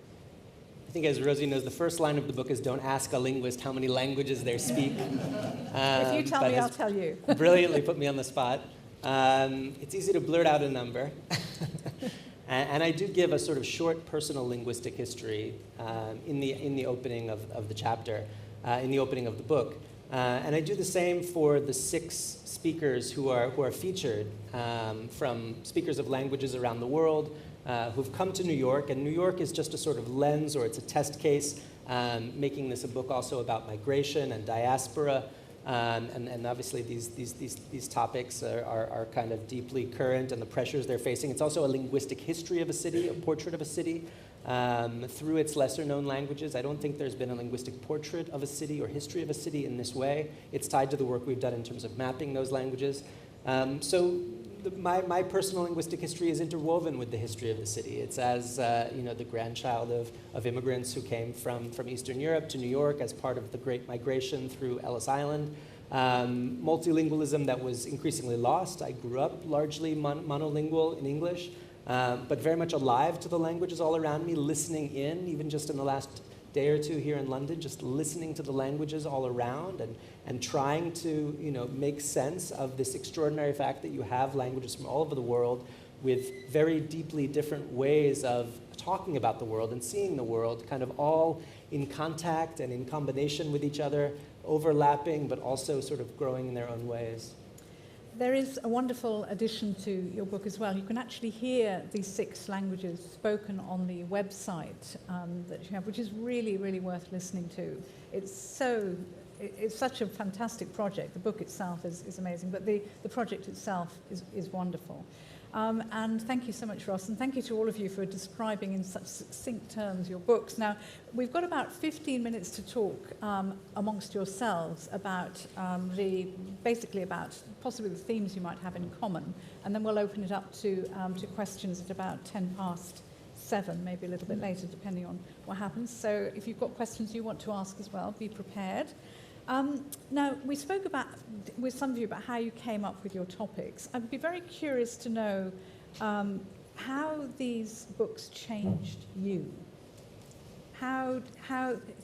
I think, as Rosie knows, the first line of the book is "Don't ask a linguist how many languages they speak." If you tell me, I'll tell you. Brilliantly put me on the spot. It's easy to blurt out a number. And I do give a sort of short personal linguistic history in the opening of the chapter, in the opening of the book. And I do the same for the 6 speakers who are featured, from speakers of languages around the world, who've come to New York, and New York is just a sort of lens, or it's a test case, making this a book also about migration and diaspora, and obviously these topics are kind of deeply current, and the pressures they're facing. It's also a linguistic history of a city, a portrait of a city, through its lesser-known languages. I don't think there's been a linguistic portrait of a city or history of a city in this way. It's tied to the work we've done in terms of mapping those languages. My personal linguistic history is interwoven with the history of the city. It's as the grandchild of immigrants who came from Eastern Europe to New York as part of the Great Migration through Ellis Island. Multilingualism that was increasingly lost. I grew up largely monolingual in English, but very much alive to the languages all around me, listening in, even just in the last day or two here in London, just listening to the languages all around and trying to make sense of this extraordinary fact that you have languages from all over the world with very deeply different ways of talking about the world and seeing the world, kind of all in contact and in combination with each other, overlapping, but also sort of growing in their own ways. There is a wonderful addition to your book as well. You can actually hear these 6 languages spoken on the website that you have, which is really, really worth listening to. It's such a fantastic project. The book itself is amazing, but the project itself is wonderful. And thank you so much, Ross, and thank you to all of you for describing in such succinct terms your books. Now, we've got about 15 minutes to talk amongst yourselves about basically about possibly the themes you might have in common, and then we'll open it up to questions at about 7:10, maybe a little bit later, depending on what happens. So if you've got questions you want to ask as well, be prepared. Now, we spoke with some of you about how you came up with your topics. I'd be very curious to know how these books changed you. How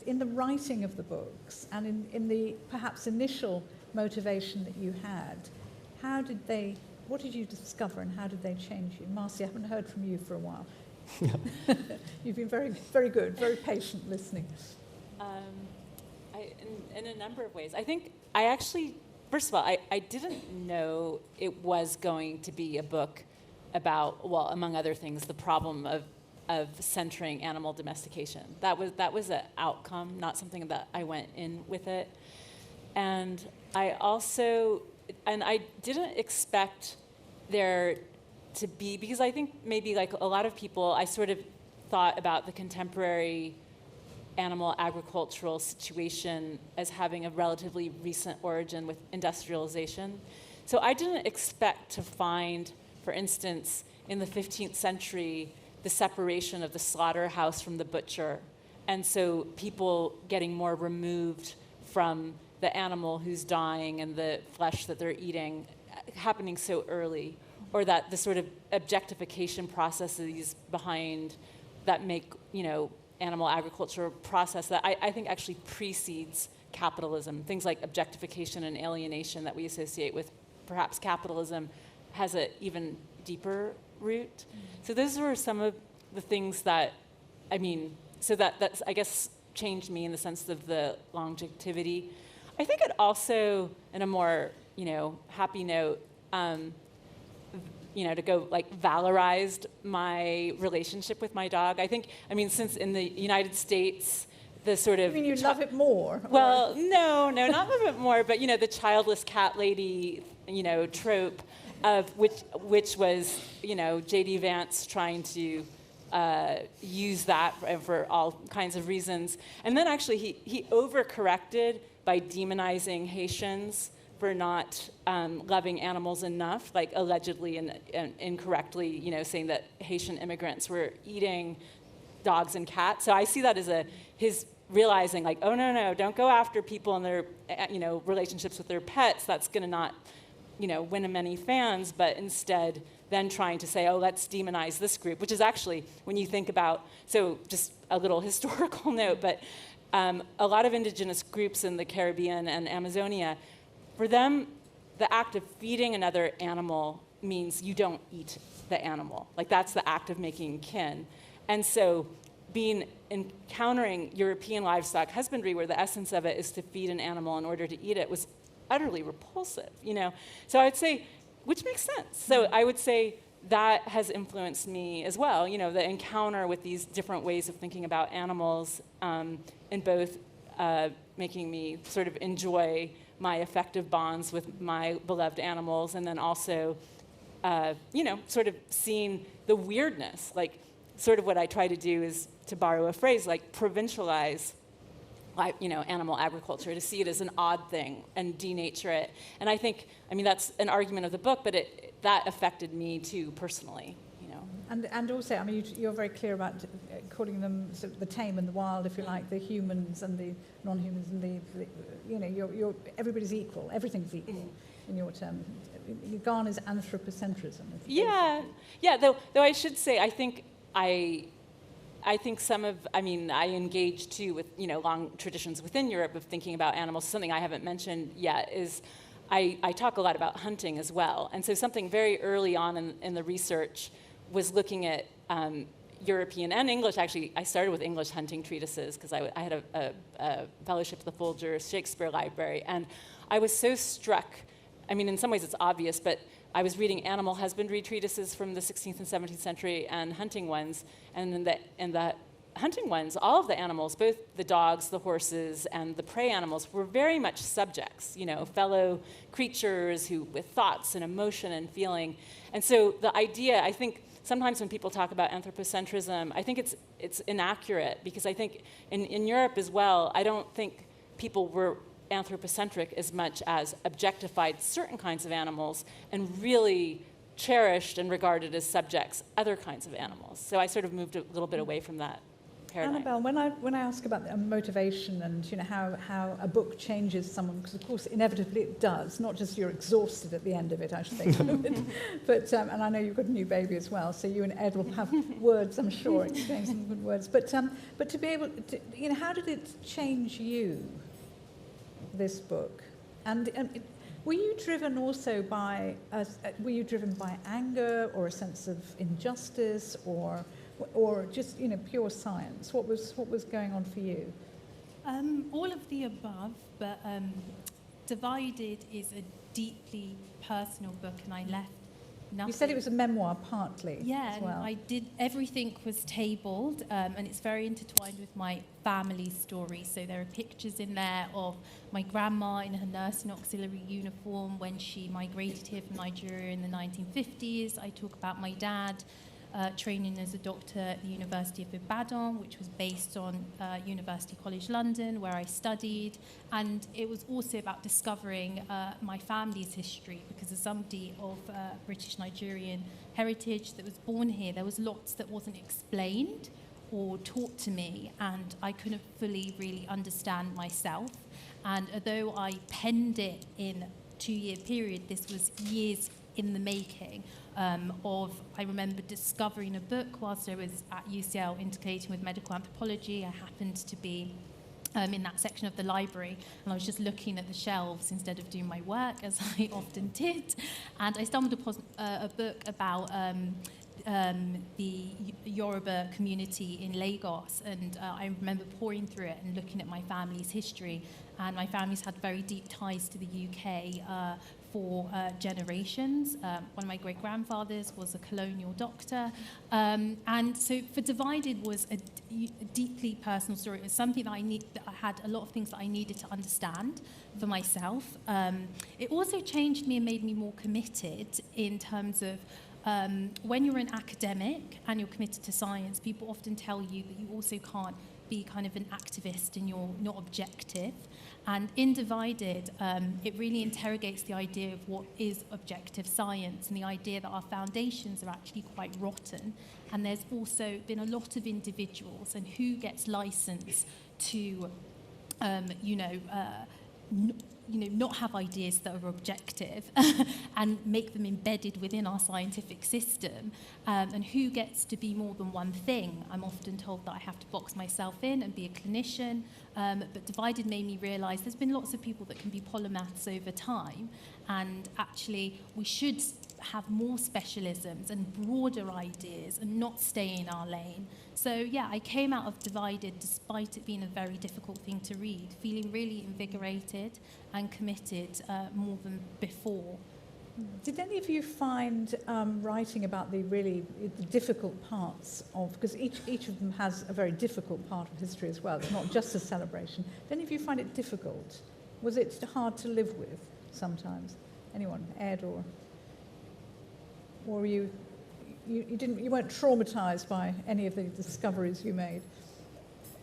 in the writing of the books and in the perhaps initial motivation that you had, what did you discover and how did they change you? Marcy, I haven't heard from you for a while. You've been very, very good, very patient listening. In a number of ways. I think I actually, first of all, I didn't know it was going to be a book about, well, among other things, the problem of centering animal domestication. That was an outcome, not something that I went in with it. And I didn't expect there to be, because I think maybe like a lot of people, I sort of thought about the contemporary animal agricultural situation as having a relatively recent origin with industrialization. So I didn't expect to find, for instance, in the 15th century, the separation of the slaughterhouse from the butcher. And so people getting more removed from the animal who's dying and the flesh that they're eating happening so early, or that the sort of objectification processes behind that make, animal agriculture process that I think actually precedes capitalism. Things like objectification and alienation that we associate with perhaps capitalism has an even deeper root. So those were some of the things that, that's, I guess, changed me in the sense of the longevity. I think it also, in a more, happy note, to go valorized my relationship with my dog. Since in the United States, the sort of... You mean you love it more? Well, no, not love it more, but, the childless cat lady, trope of which was, J.D. Vance trying to use that for all kinds of reasons. And then actually he overcorrected by demonizing Haitians for not loving animals enough, allegedly and incorrectly, saying that Haitian immigrants were eating dogs and cats. So I see that as his realizing, oh, no, don't go after people and their, relationships with their pets. That's going to not, win many fans, but instead then trying to say, oh, let's demonize this group, which is actually, when you think about, so just a little historical note, but a lot of indigenous groups in the Caribbean and Amazonia, for them, the act of feeding another animal means you don't eat the animal. That's the act of making kin. And so encountering European livestock husbandry, where the essence of it is to feed an animal in order to eat it, was utterly repulsive, So I'd say, which makes sense. So I would say that has influenced me as well, the encounter with these different ways of thinking about animals, in both making me sort of enjoy my affective bonds with my beloved animals, and then also, sort of seeing the weirdness. Sort of what I try to do is, to borrow a phrase, provincialize, animal agriculture, to see it as an odd thing and denature it. And I think, that's an argument of the book, but that affected me too personally. And also, you're very clear about calling them sort of the tame and the wild, if you like, the humans and the non-humans, and everybody's equal, everything's equal in your term. Ghana's anthropocentrism. Yeah. Though I should say, I think some of, I engage too with, long traditions within Europe of thinking about animals. Something I haven't mentioned yet is I talk a lot about hunting as well. And so something very early on in the research was looking at European and English. Actually, I started with English hunting treatises because I had a fellowship at the Folgers Shakespeare Library. And I was so struck, in some ways it's obvious, but I was reading animal husbandry treatises from the 16th and 17th century and hunting ones. And in the hunting ones, all of the animals, both the dogs, the horses, and the prey animals, were very much subjects, fellow creatures with thoughts and emotion and feeling. And so the idea, I think, sometimes when people talk about anthropocentrism, I think it's inaccurate, because I think in Europe as well, I don't think people were anthropocentric as much as objectified certain kinds of animals and really cherished and regarded as subjects other kinds of animals. So I sort of moved a little bit away from that paradigm. Annabel, when I ask about the motivation and how a book changes someone, because of course inevitably it does, not just you're exhausted at the end of it, I should say, but and I know you've got a new baby as well, so you and Ed will have words, I'm sure, exchange some good words. But to be able to, how did it change you, this book? And were you driven also by anger or a sense of injustice or just pure science? What was going on for you? All of the above, but Divided is a deeply personal book, and I left nothing. You said it was a memoir partly. Yeah, as well. and I did, everything was tabled, and it's very intertwined with my family story. So there are pictures in there of my grandma in her nursing auxiliary uniform when she migrated here from Nigeria in the 1950s. I talk about my dad training as a doctor at the University of Ibadan, which was based on University College London, where I studied. And it was also about discovering my family's history, because as somebody of British Nigerian heritage that was born here, there was lots that wasn't explained or taught to me, and I couldn't fully really understand myself. And although I penned it in a 2-year period, this was years in the making. I remember discovering a book whilst I was at UCL integrating with medical anthropology. I happened to be in that section of the library, and I was just looking at the shelves instead of doing my work, as I often did. And I stumbled upon a book about the Yoruba community in Lagos, and I remember pouring through it and looking at my family's history. And my family's had very deep ties to the UK for generations. One of my great-grandfathers was a colonial doctor. And so for Divided was a deeply personal story. It was something that I had a lot of things that I needed to understand for myself. It also changed me and made me more committed in terms of when you're an academic and you're committed to science, people often tell you that you also can't be kind of an activist and you're not objective. And in Divided, it really interrogates the idea of what is objective science and the idea that our foundations are actually quite rotten. And there's also been a lot of individuals and who gets license to, not have ideas that are objective and make them embedded within our scientific system, and who gets to be more than one thing. I'm often told that I have to box myself in and be a clinician, but Divided made me realise there's been lots of people that can be polymaths over time, and actually we should have more specialisms and broader ideas and not stay in our lane. So yeah, I came out of Divided, despite it being a very difficult thing to read, feeling really invigorated and committed more than before. Did any of you find writing about the difficult parts of, because each of them has a very difficult part of history as well, it's not just a celebration. Did any of you find it difficult? Was it hard to live with sometimes? Anyone? Ed or you weren't traumatized by any of the discoveries you made?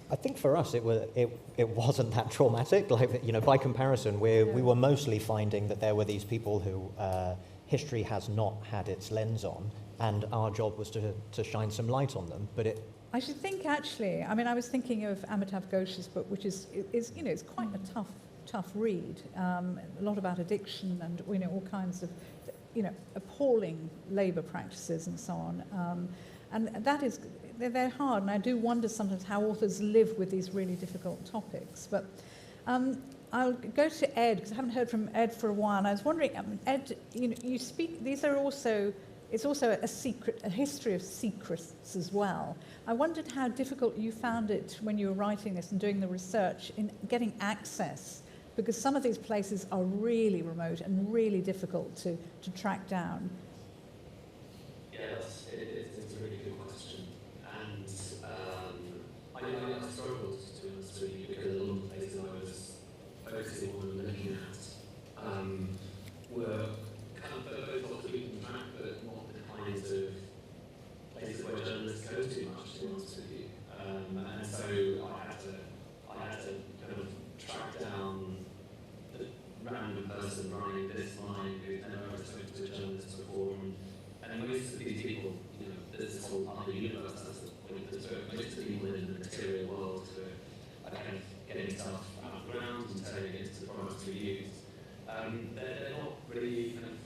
I think for us it wasn't that traumatic. By comparison, we were mostly finding that there were these people who history has not had its lens on, and our job was to shine some light on them. But I should think actually. I mean, I was thinking of Amitav Ghosh's book, which is it's quite a tough read. A lot about addiction and all kinds of appalling labour practices and so on. And that is, they're hard, and I do wonder sometimes how authors live with these really difficult topics. But I'll go to Ed, because I haven't heard from Ed for a while, and I was wondering, Ed, you speak, it's also a history of secrets as well. I wondered how difficult you found it when you were writing this and doing the research in getting access, because some of these places are really remote and really difficult to track down. Yeah, it's a really good question. And I struggled, to be honest with you, because a lot of the places I was focusing on and looking at were kind of both off the beaten track, but not the kinds of places where journalists go too much, to be honest with you. And so I had to kind of track down the random person running this line who'd never spoken to a journalist before. And most of these people, there's this whole other universe, that's the point of the book. Most of the people in the material world who are kind of getting stuff out of the ground and turning it into the products we use, they're not really kind of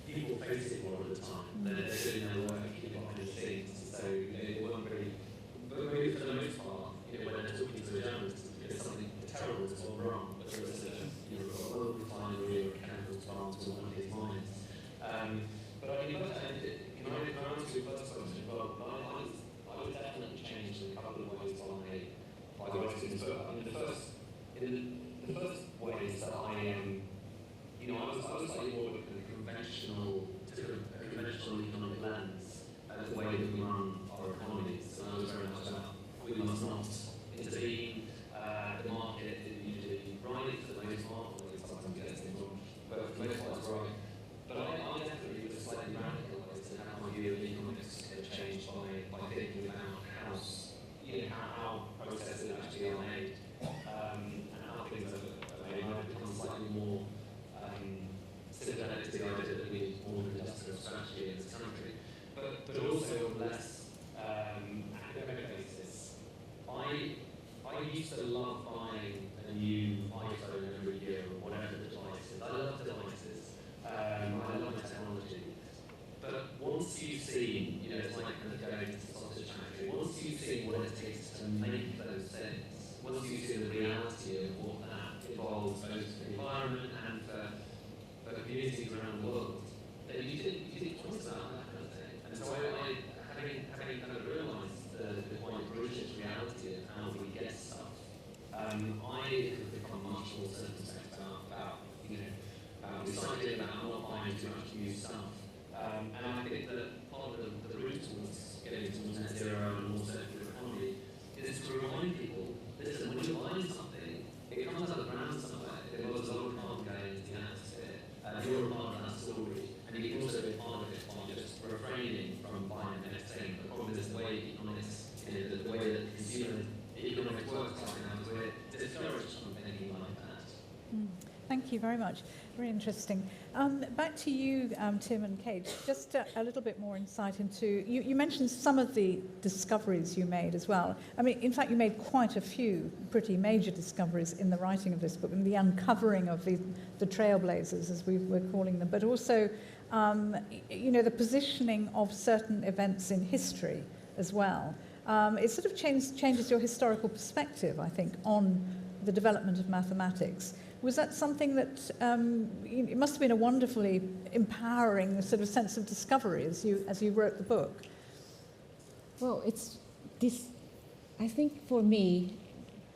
people facing all of the time. They're doing their work, behind the scenes, so it wasn't really, but maybe for the most part, when they're talking to a journalist, it's something terrible has gone wrong, but there is a oil refinery or a chemical plant or one of these mines. But I mean, can I answer your first question? Well, I was definitely changed in a couple of ways by writing this book. I mean, the first form of industrial strategy in this country, but also on a less academic basis. I used to love buying a new iPhone every year or whatever the device is. I love devices. I love technology. But once you've seen, it's like kind of going to the sausage factory, once you've seen what it takes to make those things, once you've seen the reality of what that involves both for the environment and for communities around the world, then you think twice about that kind of thing. And so having kind of realised the quite brutish reality of how we get stuff, I have become much more circumspect about recycling, about not buying too much new stuff. And I think that part of the route towards getting towards net zero and more circular economy is to remind people, listen, when you're buying something, it comes out of the ground somewhere. It involves a lot of carbon going into the atmosphere. You're a part of that story. And you can also be part of it by just refraining from buying the next thing. The problem is the way economics, the way that consumer economics works right now is we're discouraged from thinking like that. Thank you very much. Very interesting. Back to you, Tim and Kate, just a little bit more insight into, you mentioned some of the discoveries you made as well. I mean, in fact, you made quite a few pretty major discoveries in the writing of this book, and the uncovering of the Trailblazers, as we're calling them, but also, the positioning of certain events in history as well. It sort of changes your historical perspective, I think, on the development of mathematics. Was that something that, it must have been a wonderfully empowering sort of sense of discovery as you wrote the book? Well, it's this, I think for me,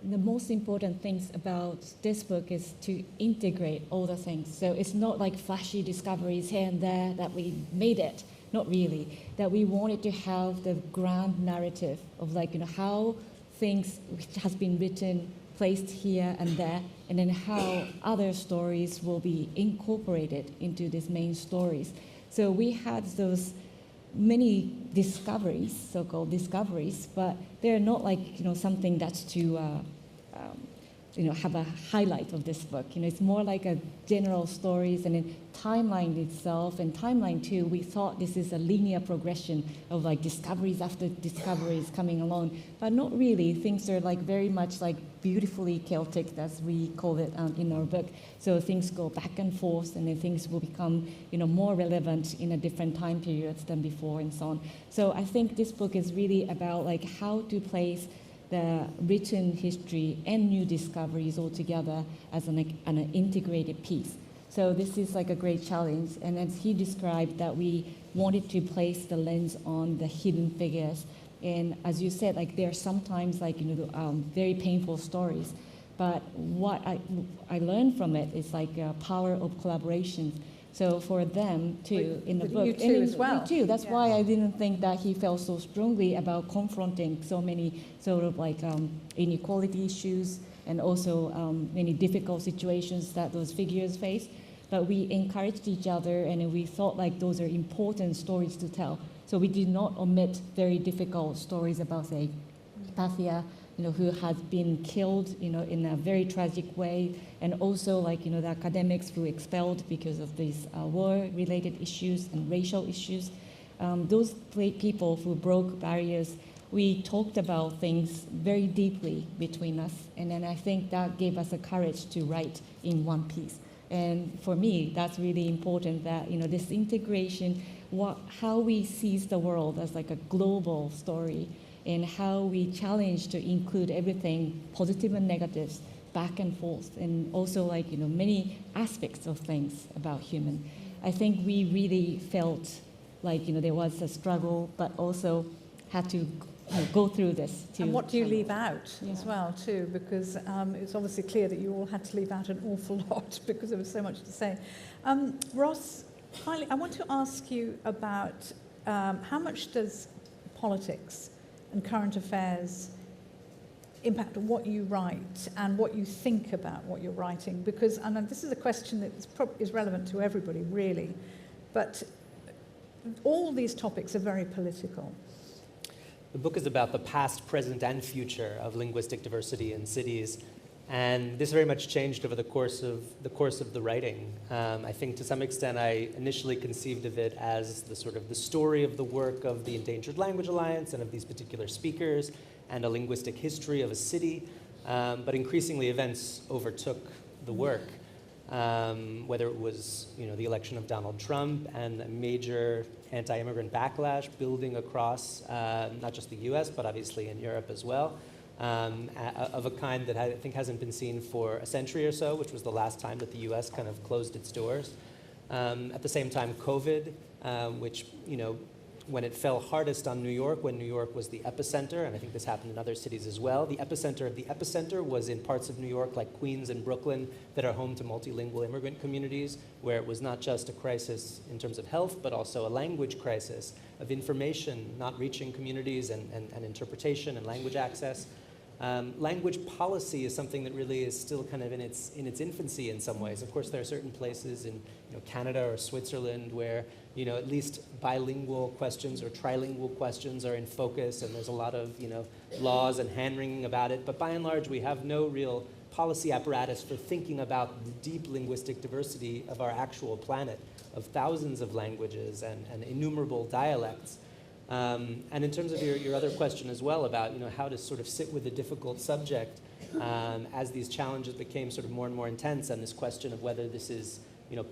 the most important things about this book is to integrate all the things. So it's not like flashy discoveries here and there that we made it, not really. That we wanted to have the grand narrative of how things which has been written placed here and there, and then how other stories will be incorporated into these main stories. So we had those many discoveries, so-called discoveries, but they're not something that's to have a highlight of this book. It's more like a general stories, and then timeline itself, and timeline too, we thought this is a linear progression of discoveries after discoveries coming along, but not really. Things are very much beautifully Celtic, as we call it in our book. So things go back and forth, and then things will become more relevant in a different time periods than before, and so on. So I think this book is really about how to place the written history and new discoveries all together as an integrated piece. So this is a great challenge, and as he described, that we wanted to place the lens on the hidden figures. And as you said, there are sometimes very painful stories, but what I learned from it is power of collaboration. So for them too, in the book, you too as well. Me too. That's why I didn't think that he felt so strongly about confronting so many sort of inequality issues, and also many difficult situations that those figures face. But we encouraged each other, and we thought those are important stories to tell. So we did not omit very difficult stories about, say, Hypatia, who has been killed, in a very tragic way, and also the academics who were expelled because of these war-related issues and racial issues. Those people who broke barriers, we talked about things very deeply between us, and then I think that gave us the courage to write in one piece. And for me, that's really important, that this integration, how we seize the world as a global story, and how we challenge to include everything, positive and negatives, back and forth, and also many aspects of things about human. I think we really felt there was a struggle, but also had to go through this. And what do you leave out as well too? Because it's obviously clear that you all had to leave out an awful lot because there was so much to say. Ross, finally, I want to ask you about how much does politics and current affairs impact on what you write and what you think about what you're writing? Because, and this is a question that is relevant to everybody, really, but all these topics are very political. The book is about the past, present, and future of linguistic diversity in cities. And this very much changed over the course of the writing. I think to some extent I initially conceived of it as the sort of the story of the work of the Endangered Language Alliance and of these particular speakers and a linguistic history of a city. But increasingly events overtook the work. Whether it was the election of Donald Trump and a major anti-immigrant backlash building across not just the US, but obviously in Europe as well, of a kind that I think hasn't been seen for a century or so, which was the last time that the US kind of closed its doors. At the same time, COVID, which, when it fell hardest on New York, when New York was the epicenter, and I think this happened in other cities as well, the epicenter of the epicenter was in parts of New York like Queens and Brooklyn that are home to multilingual immigrant communities, where it was not just a crisis in terms of health, but also a language crisis of information not reaching communities and interpretation and language access. Language policy is something that really is still kind of in its infancy in some ways. Of course, there are certain places in Canada or Switzerland where at least bilingual questions or trilingual questions are in focus, and there's a lot of laws and hand-wringing about it. But by and large, we have no real policy apparatus for thinking about the deep linguistic diversity of our actual planet, of thousands of languages and innumerable dialects. And in terms of your other question as well about how to sort of sit with a difficult subject as these challenges became sort of more and more intense, and this question of whether this is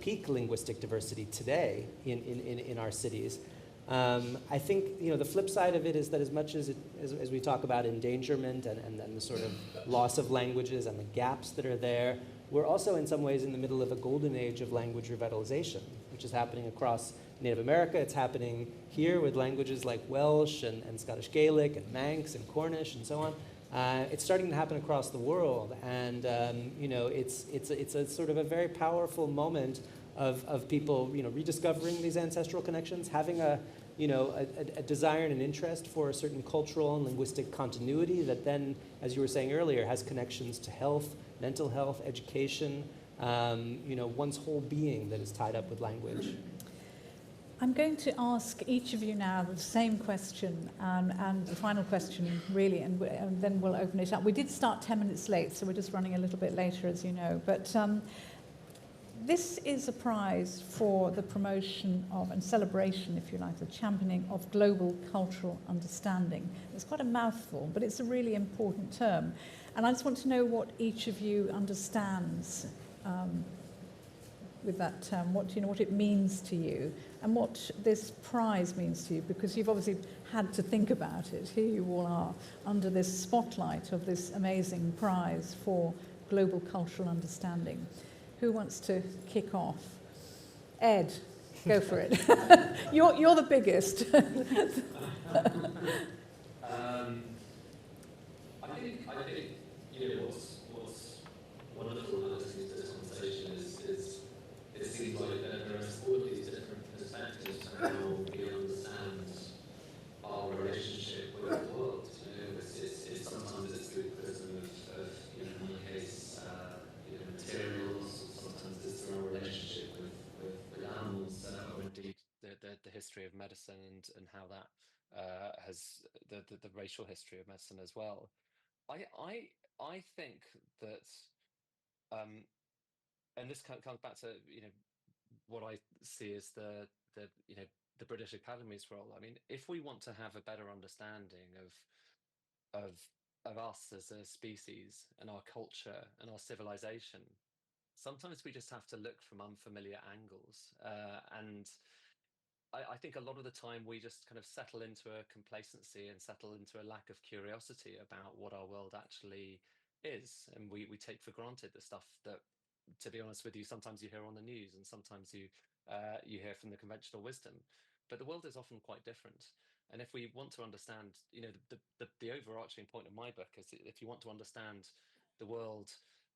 peak linguistic diversity today in our cities. I think the flip side of it is that as much as we talk about endangerment and the sort of loss of languages and the gaps that are there, we're also in some ways in the middle of a golden age of language revitalization, which is happening across Native America. It's happening here with languages like Welsh and Scottish Gaelic and Manx and Cornish and so on. It's starting to happen across the world, and it's a sort of a very powerful moment of people rediscovering these ancestral connections, having a desire and an interest for a certain cultural and linguistic continuity that then, as you were saying earlier, has connections to health, mental health, education, one's whole being that is tied up with language. I'm going to ask each of you now the same question, and the final question, really, and then we'll open it up. We did start 10 minutes late, so we're just running a little bit later, as you know. But this is a prize for the promotion of, and celebration, if you like, the championing of global cultural understanding. It's quite a mouthful, but it's a really important term. And I just want to know what each of you understands with that term, what it means to you, and what this prize means to you, because you've obviously had to think about it. Here you all are under this spotlight of this amazing prize for global cultural understanding. Who wants to kick off? Ed, go for it. You're the biggest. I think what's wonderful about listening to this conversation is it seems like there are all of these different perspectives on how we understand our relationship with the world. It's sometimes it's through the prism of in my case, materials. Sometimes it's through our relationship with animals, or indeed the history of medicine and how that has the racial history of medicine as well. I think that, and this comes back to what I see as the British Academy's role. I mean, if we want to have a better understanding of us as a species and our culture and our civilization, sometimes we just have to look from unfamiliar angles, and I think a lot of the time we just kind of settle into a complacency and settle into a lack of curiosity about what our world actually is. And we take for granted the stuff that, to be honest with you, sometimes you hear on the news and sometimes you hear from the conventional wisdom. But the world is often quite different. And if we want to understand, the overarching point of my book is if you want to understand the world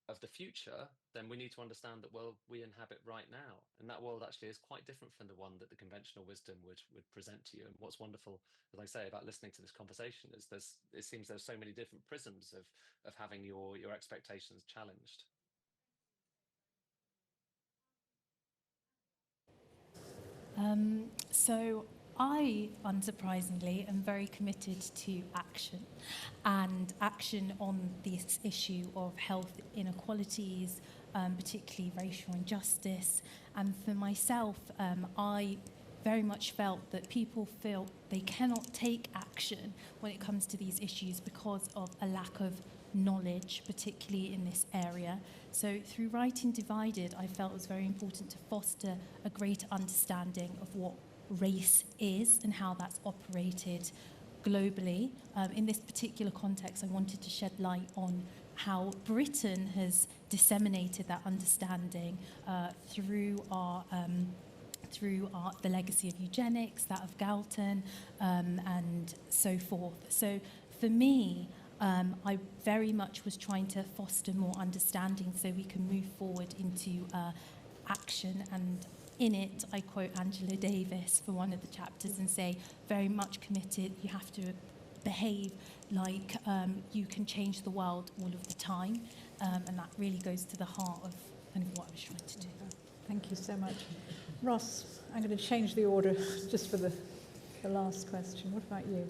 of the future, then we need to understand the world we inhabit right now. And that world actually is quite different from the one that the conventional wisdom would present to you. And what's wonderful, as I say, about listening to this conversation is it seems there's so many different prisms of having your expectations challenged. So I, unsurprisingly, am very committed to action, and action on this issue of health inequalities, particularly racial injustice. And for myself, I very much felt that people feel they cannot take action when it comes to these issues because of a lack of knowledge, particularly in this area. So through Writing Divided, I felt it was very important to foster a greater understanding of what race is and how that's operated globally. In this particular context, I wanted to shed light on how Britain has disseminated that understanding through the legacy of eugenics, that of Galton, and so forth. So for me, I very much was trying to foster more understanding so we can move forward into action. And in it, I quote Angela Davis for one of the chapters and say, very much committed, you have to behave like you can change the world all of the time. And that really goes to the heart of kind of what I was trying to do. Thank you so much. Ross, I'm going to change the order just for the last question. What about you?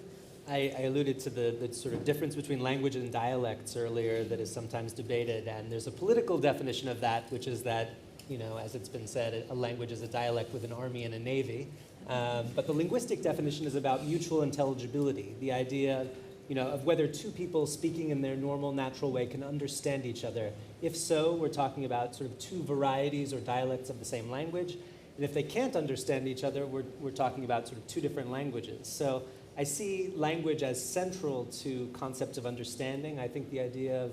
I alluded to the sort of difference between language and dialects earlier that is sometimes debated, and there's a political definition of that, which is that, you know, as it's been said, a language is a dialect with an army and a navy. But the linguistic definition is about mutual intelligibility, the idea, you know, of whether two people speaking in their normal, natural way can understand each other. If so, we're talking about sort of two varieties or dialects of the same language. And if they can't understand each other, we're talking about sort of two different languages. So I see language as central to concepts of understanding. I think the idea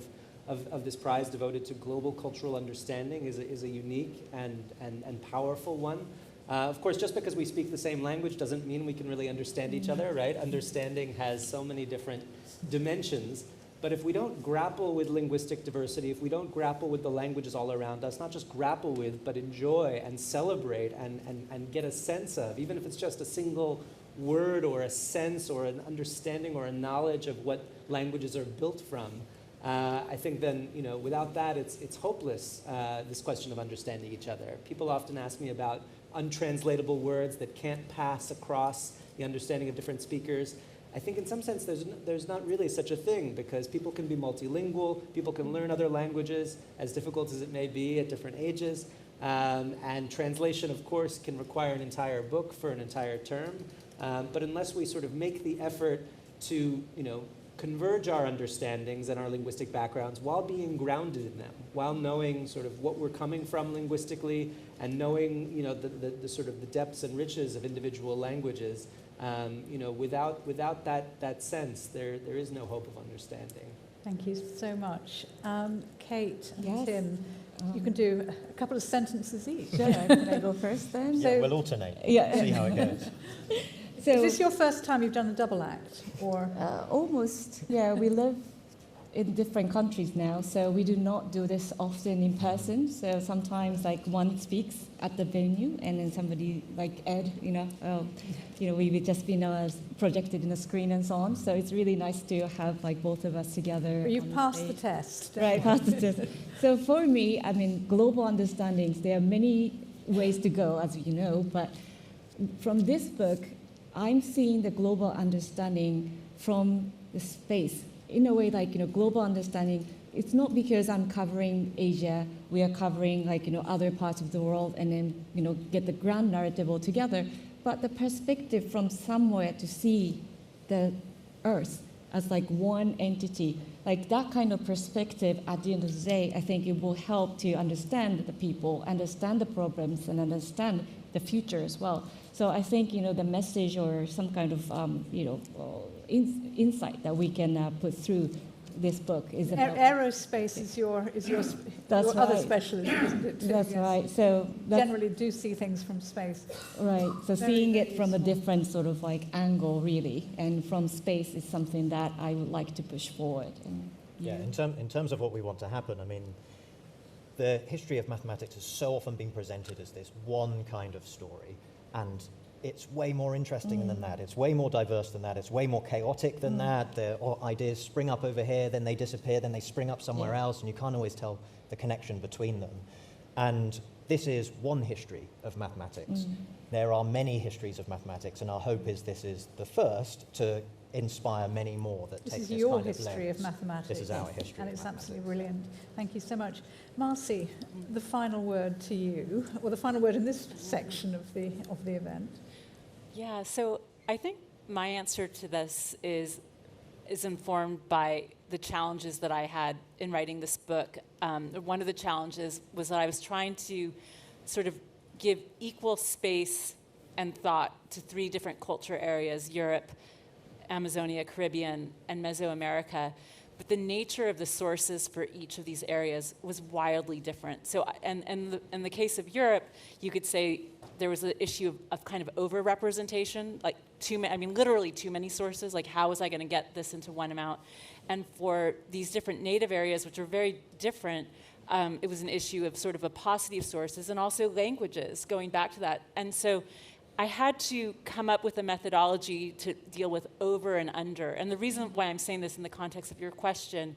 of this prize devoted to global cultural understanding is a unique and powerful one. Of course, just because we speak the same language doesn't mean we can really understand each other, right? Understanding has so many different dimensions. But if we don't grapple with linguistic diversity, if we don't grapple with the languages all around us, not just grapple with, but enjoy and celebrate and get a sense of, even if it's just a single word or a sense or an understanding or a knowledge of what languages are built from, I think then, you know, without that, it's hopeless, this question of understanding each other. People often ask me about untranslatable words that can't pass across the understanding of different speakers. I think in some sense there's not really such a thing, because people can be multilingual, people can learn other languages, as difficult as it may be at different ages. And translation, of course, can require an entire book for an entire term. But unless we sort of make the effort to, you know, converge our understandings and our linguistic backgrounds while being grounded in them, while knowing sort of what we're coming from linguistically and knowing, you know, the sort of the depths and riches of individual languages, you know, without that sense, there is no hope of understanding. Thank you so much. Kate and Yes. Tim, you can do a couple of sentences each. Sure, can I go first then? Yeah, we'll alternate. Yeah. See how it goes. So, Is this your first time you've done a double act? Or almost, yeah, we live in different countries now, so we do not do this often in person. So sometimes, like, one speaks at the venue, and then somebody, like Ed, we've just been projected in a screen and so on. So it's really nice to have, like, both of us together. you've passed the test. Right, passed the test. So for me, I mean, global understandings, there are many ways to go, as you know, but from this book, I'm seeing the global understanding from the space. In a way, like, you know, global understanding, it's not because I'm covering Asia, we are covering, like, you know, other parts of the world, and then, you know, get the grand narrative all together, but the perspective from somewhere to see the Earth as, like, one entity. Like, that kind of perspective, at the end of the day, I think it will help to understand the people, understand the problems, and understand the future as well. So I think, you know, the message or some kind of, insight that we can put through this book is about... Aerospace is your That's other right. specialism, isn't it? Too? That's Yes. right. So that's, Generally do see things from space. right. So Very, seeing very it from a useful. different sort of, like, angle, really, and from space is something that I would like to push forward. And, Yeah, in terms of what we want to happen, I mean, the history of mathematics has so often been presented as this one kind of story, and it's way more interesting than that. It's way more diverse than that. It's way more chaotic than that. The ideas spring up over here, then they disappear, then they spring up somewhere else, and you can't always tell the connection between them. And this is one history of mathematics. There are many histories of mathematics, and our hope is this is the first to inspire many more that take This this is your kind of history lens. of mathematics. This is our history And of it's mathematics. absolutely brilliant. Thank you so much. Marcy, the final word to you, or the final word in this section of the event. Yeah, so I think my answer to this is informed by the challenges that I had in writing this book. One of the challenges was that I was trying to sort of give equal space and thought to three different culture areas: Europe, Amazonia, Caribbean, and Mesoamerica. But the nature of the sources for each of these areas was wildly different. So, in the case of Europe, you could say there was an issue of kind of over-representation, like literally too many sources. Like, how was I going to get this into one amount? And for these different native areas, which are very different, it was an issue of sort of a paucity of sources and also languages, going back to that. And so I had to come up with a methodology to deal with over and under. And the reason why I'm saying this in the context of your question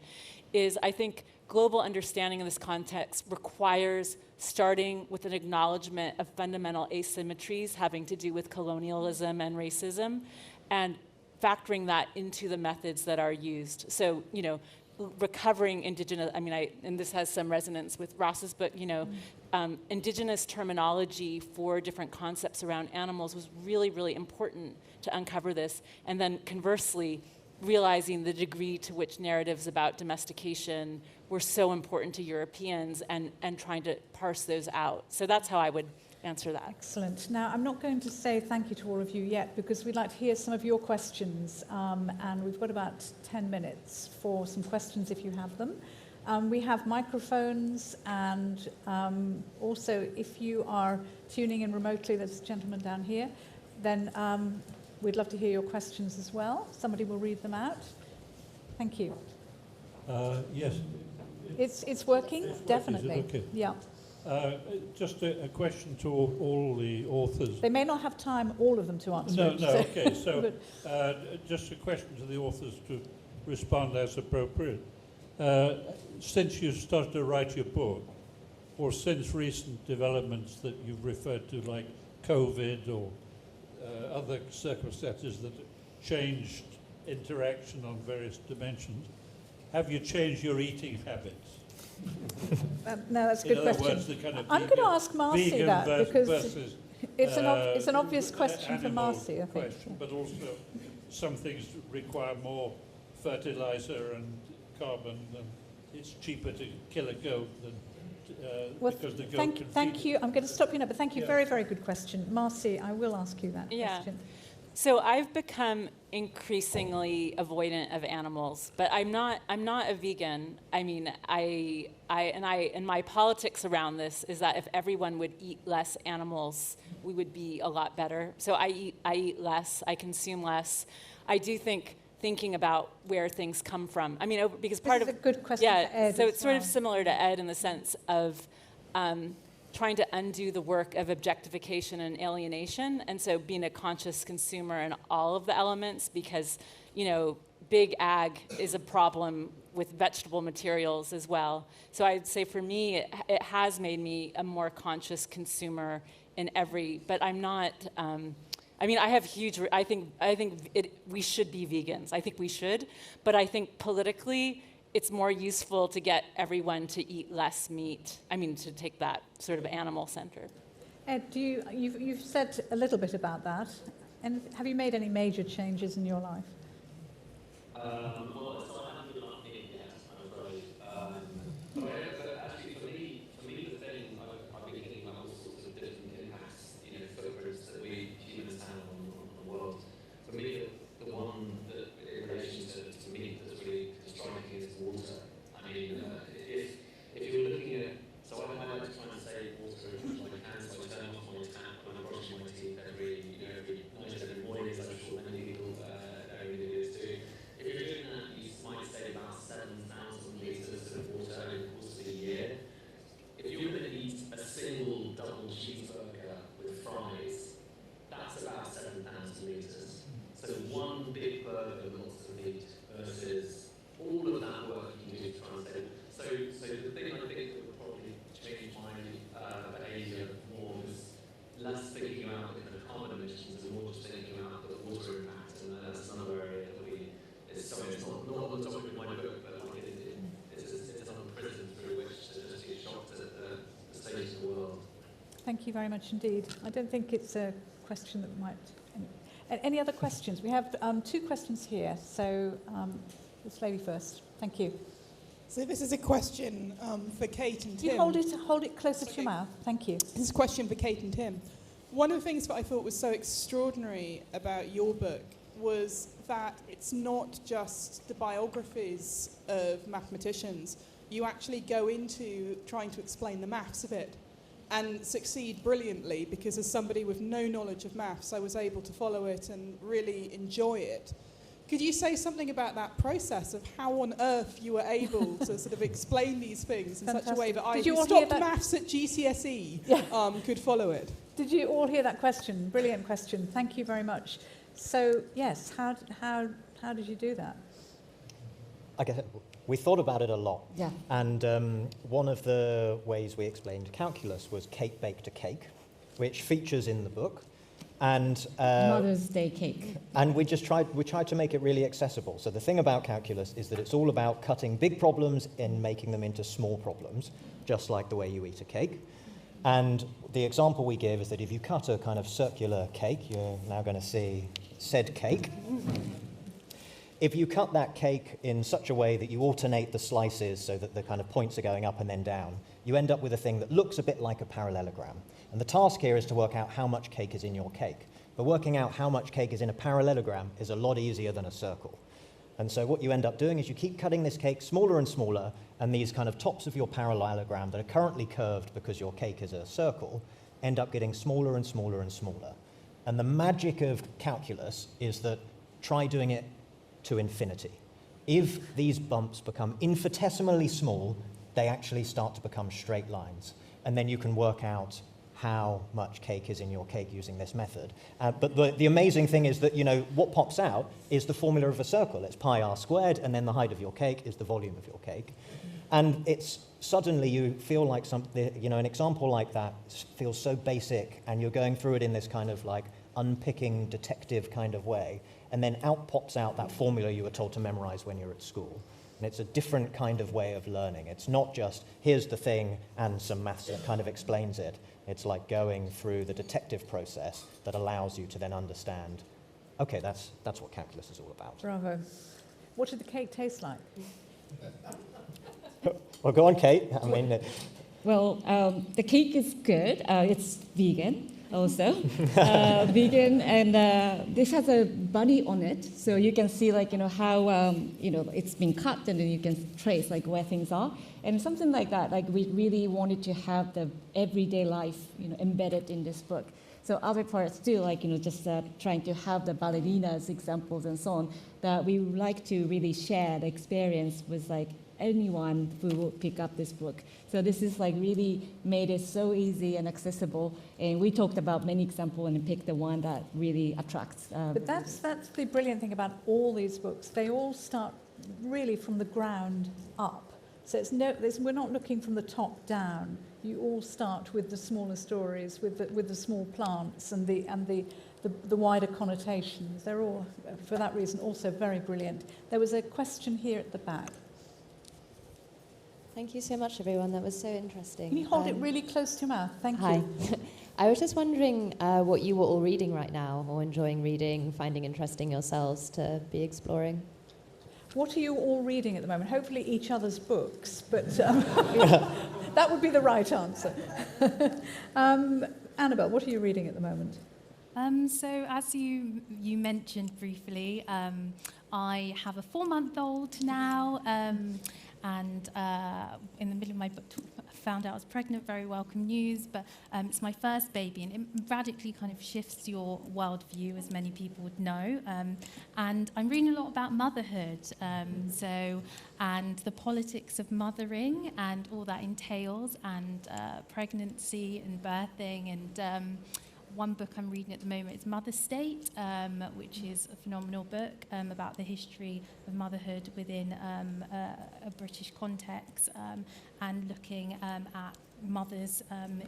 is I think global understanding in this context requires starting with an acknowledgement of fundamental asymmetries having to do with colonialism and racism, and factoring that into the methods that are used. So, recovering indigenous, and this has some resonance with Ross's book, indigenous terminology for different concepts around animals was really, really important to uncover this. And then conversely, realizing the degree to which narratives about domestication were so important to Europeans and trying to parse those out. So that's how I would answer that. Excellent. Now, I'm not going to say thank you to all of you yet because we'd like to hear some of your questions, and we've got about 10 minutes for some questions if you have them. We have microphones, and also if you are tuning in remotely, there's a gentleman down here, then we'd love to hear your questions as well. Somebody will read them out. Thank you. Yes. It's working, definitely. Is it okay? Yeah. Just a question to all the authors. They may not have time, all of them, to answer. No, it, no, so- okay. So just a question to the authors to respond as appropriate. Since you started to write your book, or since recent developments that you've referred to, like COVID or other circumstances that changed interaction on various dimensions, have you changed your eating habits? No, that's a good In other question. words, the kind of I'm going to ask Marcy vegan that because versus, it's an obvious question for animal Marcy, I think. question, but also some things require more fertilizer and carbon, and it's cheaper to kill a goat than Well, because the goat can thank feed you. I'm going to stop you now, but thank you. Yeah. Very, very good question. Marcy, I will ask you that Yeah. question. So I've become increasingly avoidant of animals, but I'm not a vegan. I mean, and my politics around this is that if everyone would eat less animals, we would be a lot better. So I eat less, I consume less. I do think thinking about where things come from. I mean, because part This of is a good question for Ed so as it's sort of well. similar to Ed in the sense of trying to undo the work of objectification and alienation, and so being a conscious consumer in all of the elements, because, big ag is a problem with vegetable materials as well. So I'd say for me, it has made me a more conscious consumer in every, but I'm not, I have huge, I think we should be vegans. I think we should, but I think politically, it's more useful to get everyone to eat less meat. To take that sort of animal-centered. Ed, you've said a little bit about that, and have you made any major changes in your life? Well, so I haven't been up in yet, I'm afraid. But actually, for me, the thing I've been thinking about all sorts of different impacts, footprints that we humans have on the world. For me, the one that, in relation to meat, that's really striking is water. If you were looking at, so I like to try and save water as much as I can, so I turn off my tap when I'm brushing my teeth almost every morning, as I'm sure many people every day do too. If you're doing that, you might save about 7,000 litres of water over the course of a year. If you were going to eat a single double cheeseburger with fries, that's about 7,000 litres. So one big burger with lots of meat versus all of that work you can do to try and save. So the thing I think that would probably change my behaviour Thank you very much indeed. I don't think it's a question that might... Any other questions? We have 2 questions here. So this lady first. Thank you. So this is a question for Kate and Tim. Can you hold it closer to your mouth? Thank you. This is a question for Kate and Tim. One of the things that I thought was so extraordinary about your book was that it's not just the biographies of mathematicians. You actually go into trying to explain the maths of it and succeed brilliantly, because as somebody with no knowledge of maths, I was able to follow it and really enjoy it. Could you say something about that process of how on earth you were able to sort of explain these things in such a way that I, who stopped maths at GCSE, could follow it? Did you all hear that question? Brilliant question. Thank you very much. So, yes, how did you do that? I guess we thought about it a lot. Yeah. And one of the ways we explained calculus was cake baked a cake, which features in the book. And Mother's Day cake. And we tried to make it really accessible. So the thing about calculus is that it's all about cutting big problems and making them into small problems, just like the way you eat a cake. And the example we give is that if you cut a kind of circular cake, you're now going to see said cake. If you cut that cake in such a way that you alternate the slices so that the kind of points are going up and then down, you end up with a thing that looks a bit like a parallelogram. And the task here is to work out how much cake is in your cake. But working out how much cake is in a parallelogram is a lot easier than a circle. And so what you end up doing is you keep cutting this cake smaller and smaller, and these kind of tops of your parallelogram that are currently curved because your cake is a circle end up getting smaller and smaller and smaller. And the magic of calculus is that try doing it to infinity. If these bumps become infinitesimally small, they actually start to become straight lines. And then you can work out how much cake is in your cake using this method. But the amazing thing is that, you know, what pops out is the formula of a circle. It's pi r squared, and then the height of your cake is the volume of your cake. And it's suddenly you feel like an example like that feels so basic, and you're going through it in this kind of like unpicking detective kind of way. And then out pops out that formula you were told to memorize when you're at school. And it's a different kind of way of learning. It's not just, here's the thing and some maths that kind of explains it. It's like going through the detective process that allows you to then understand, okay, that's what calculus is all about. Bravo. What did the cake taste like? Well, go on, Kate. I mean, Well, the cake is good. It's vegan also. Vegan, and this has a bunny on it, so you can see how it's been cut, and then you can trace where things are, and something like that. We really wanted to have the everyday life embedded in this book. So other parts too, just trying to have the ballerinas examples and so on, that we would like to really share the experience with anyone who will pick up this book. So this is really made it so easy and accessible. And we talked about many examples and picked the one that really attracts. But that's the brilliant thing about all these books. They all start really from the ground up. So we're not looking from the top down. You all start with the smaller stories, with the small plants and the wider connotations. They're all, for that reason, also very brilliant. There was a question here at the back. Thank you so much, everyone. That was so interesting. Can you hold it really close to your mouth? Thank Hi. you. I was just wondering what you were all reading right now, or enjoying reading, finding interesting yourselves to be exploring. What are you all reading at the moment? Hopefully each other's books, but that would be the right answer. Annabel, what are you reading at the moment? So as you mentioned briefly, I have a 4-month-old now, and in the middle of my book, I found out I was pregnant. Very welcome news, but it's my first baby, and it radically kind of shifts your worldview, as many people would know. And I'm reading a lot about motherhood, and the politics of mothering and all that entails, and pregnancy and birthing, and one book I'm reading at the moment is Mother State, which is a phenomenal book about the history of motherhood within a British context, and looking at mothers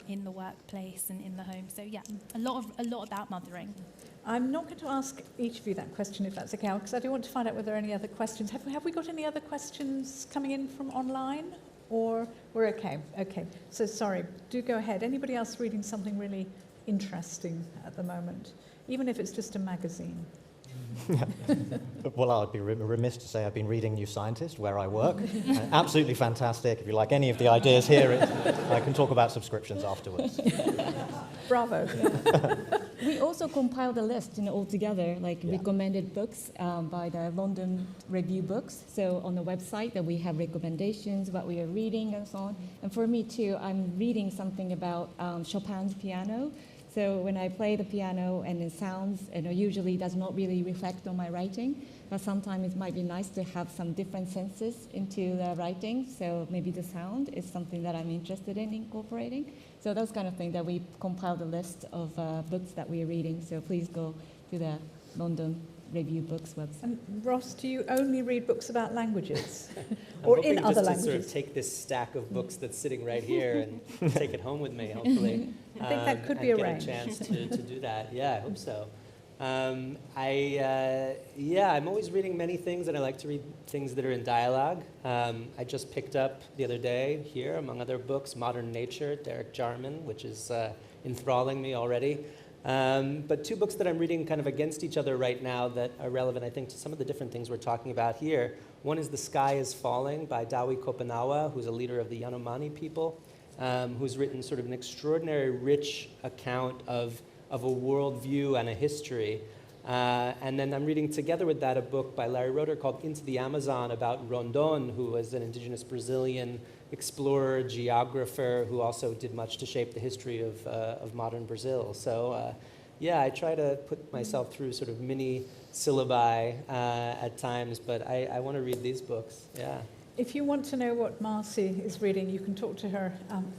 in the workplace and in the home. So yeah, a lot about mothering. I'm not going to ask each of you that question, if that's okay, because I do want to find out whether there are any other questions. Have we got any other questions coming in from online? Or we're okay. Okay. So sorry. Do go ahead. Anybody else reading something really interesting at the moment, even if it's just a magazine? Well, I'd be remiss to say I've been reading New Scientist, where I work. Absolutely fantastic. If you like any of the ideas here, I can talk about subscriptions afterwards. Bravo. We also compiled a list, all together, recommended books by the London Review Books. So on the website that we have recommendations, what we are reading and so on. And for me too, I'm reading something about Chopin's piano. So when I play the piano and it sounds, usually does not really reflect on my writing, but sometimes it might be nice to have some different senses into the writing. So maybe the sound is something that I'm interested in incorporating. So those kind of things that we compiled a list of books that we're reading. So please go to the London Review Books website. And Ross, do you only read books about languages? Or in other languages? To sort of take this stack of books that's sitting right here and take it home with me, hopefully. I think that could be arranged. Get a chance to do that. Yeah, I hope so. I'm always reading many things, and I like to read things that are in dialogue. I just picked up the other day here, among other books, Modern Nature, Derek Jarman, which is enthralling me already. But two books that I'm reading kind of against each other right now that are relevant, I think, to some of the different things we're talking about here. One is The Sky is Falling by Dawi Kopenawa, who's a leader of the Yanomami people, who's written sort of an extraordinary rich account of a worldview and a history. And then I'm reading together with that a book by Larry Roeder called Into the Amazon about Rondon, who was an indigenous Brazilian explorer, geographer, who also did much to shape the history of modern Brazil. So I try to put myself through sort of mini syllabi at times, but I want to read these books, yeah. If you want to know what Marcy is reading, you can talk to her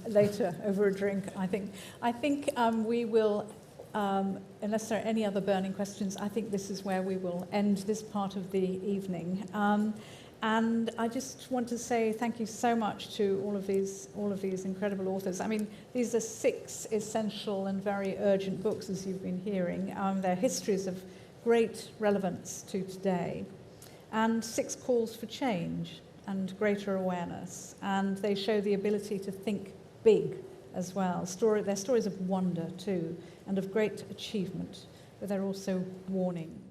later over a drink, I think. I think we will, unless there are any other burning questions, I think this is where we will end this part of the evening. And I just want to say thank you so much to all of these incredible authors. I mean, these are 6 essential and very urgent books, as you've been hearing. They're histories of great relevance to today, and 6 calls for change and greater awareness. And they show the ability to think big as well. They're stories of wonder too, and of great achievement, but they're also warnings.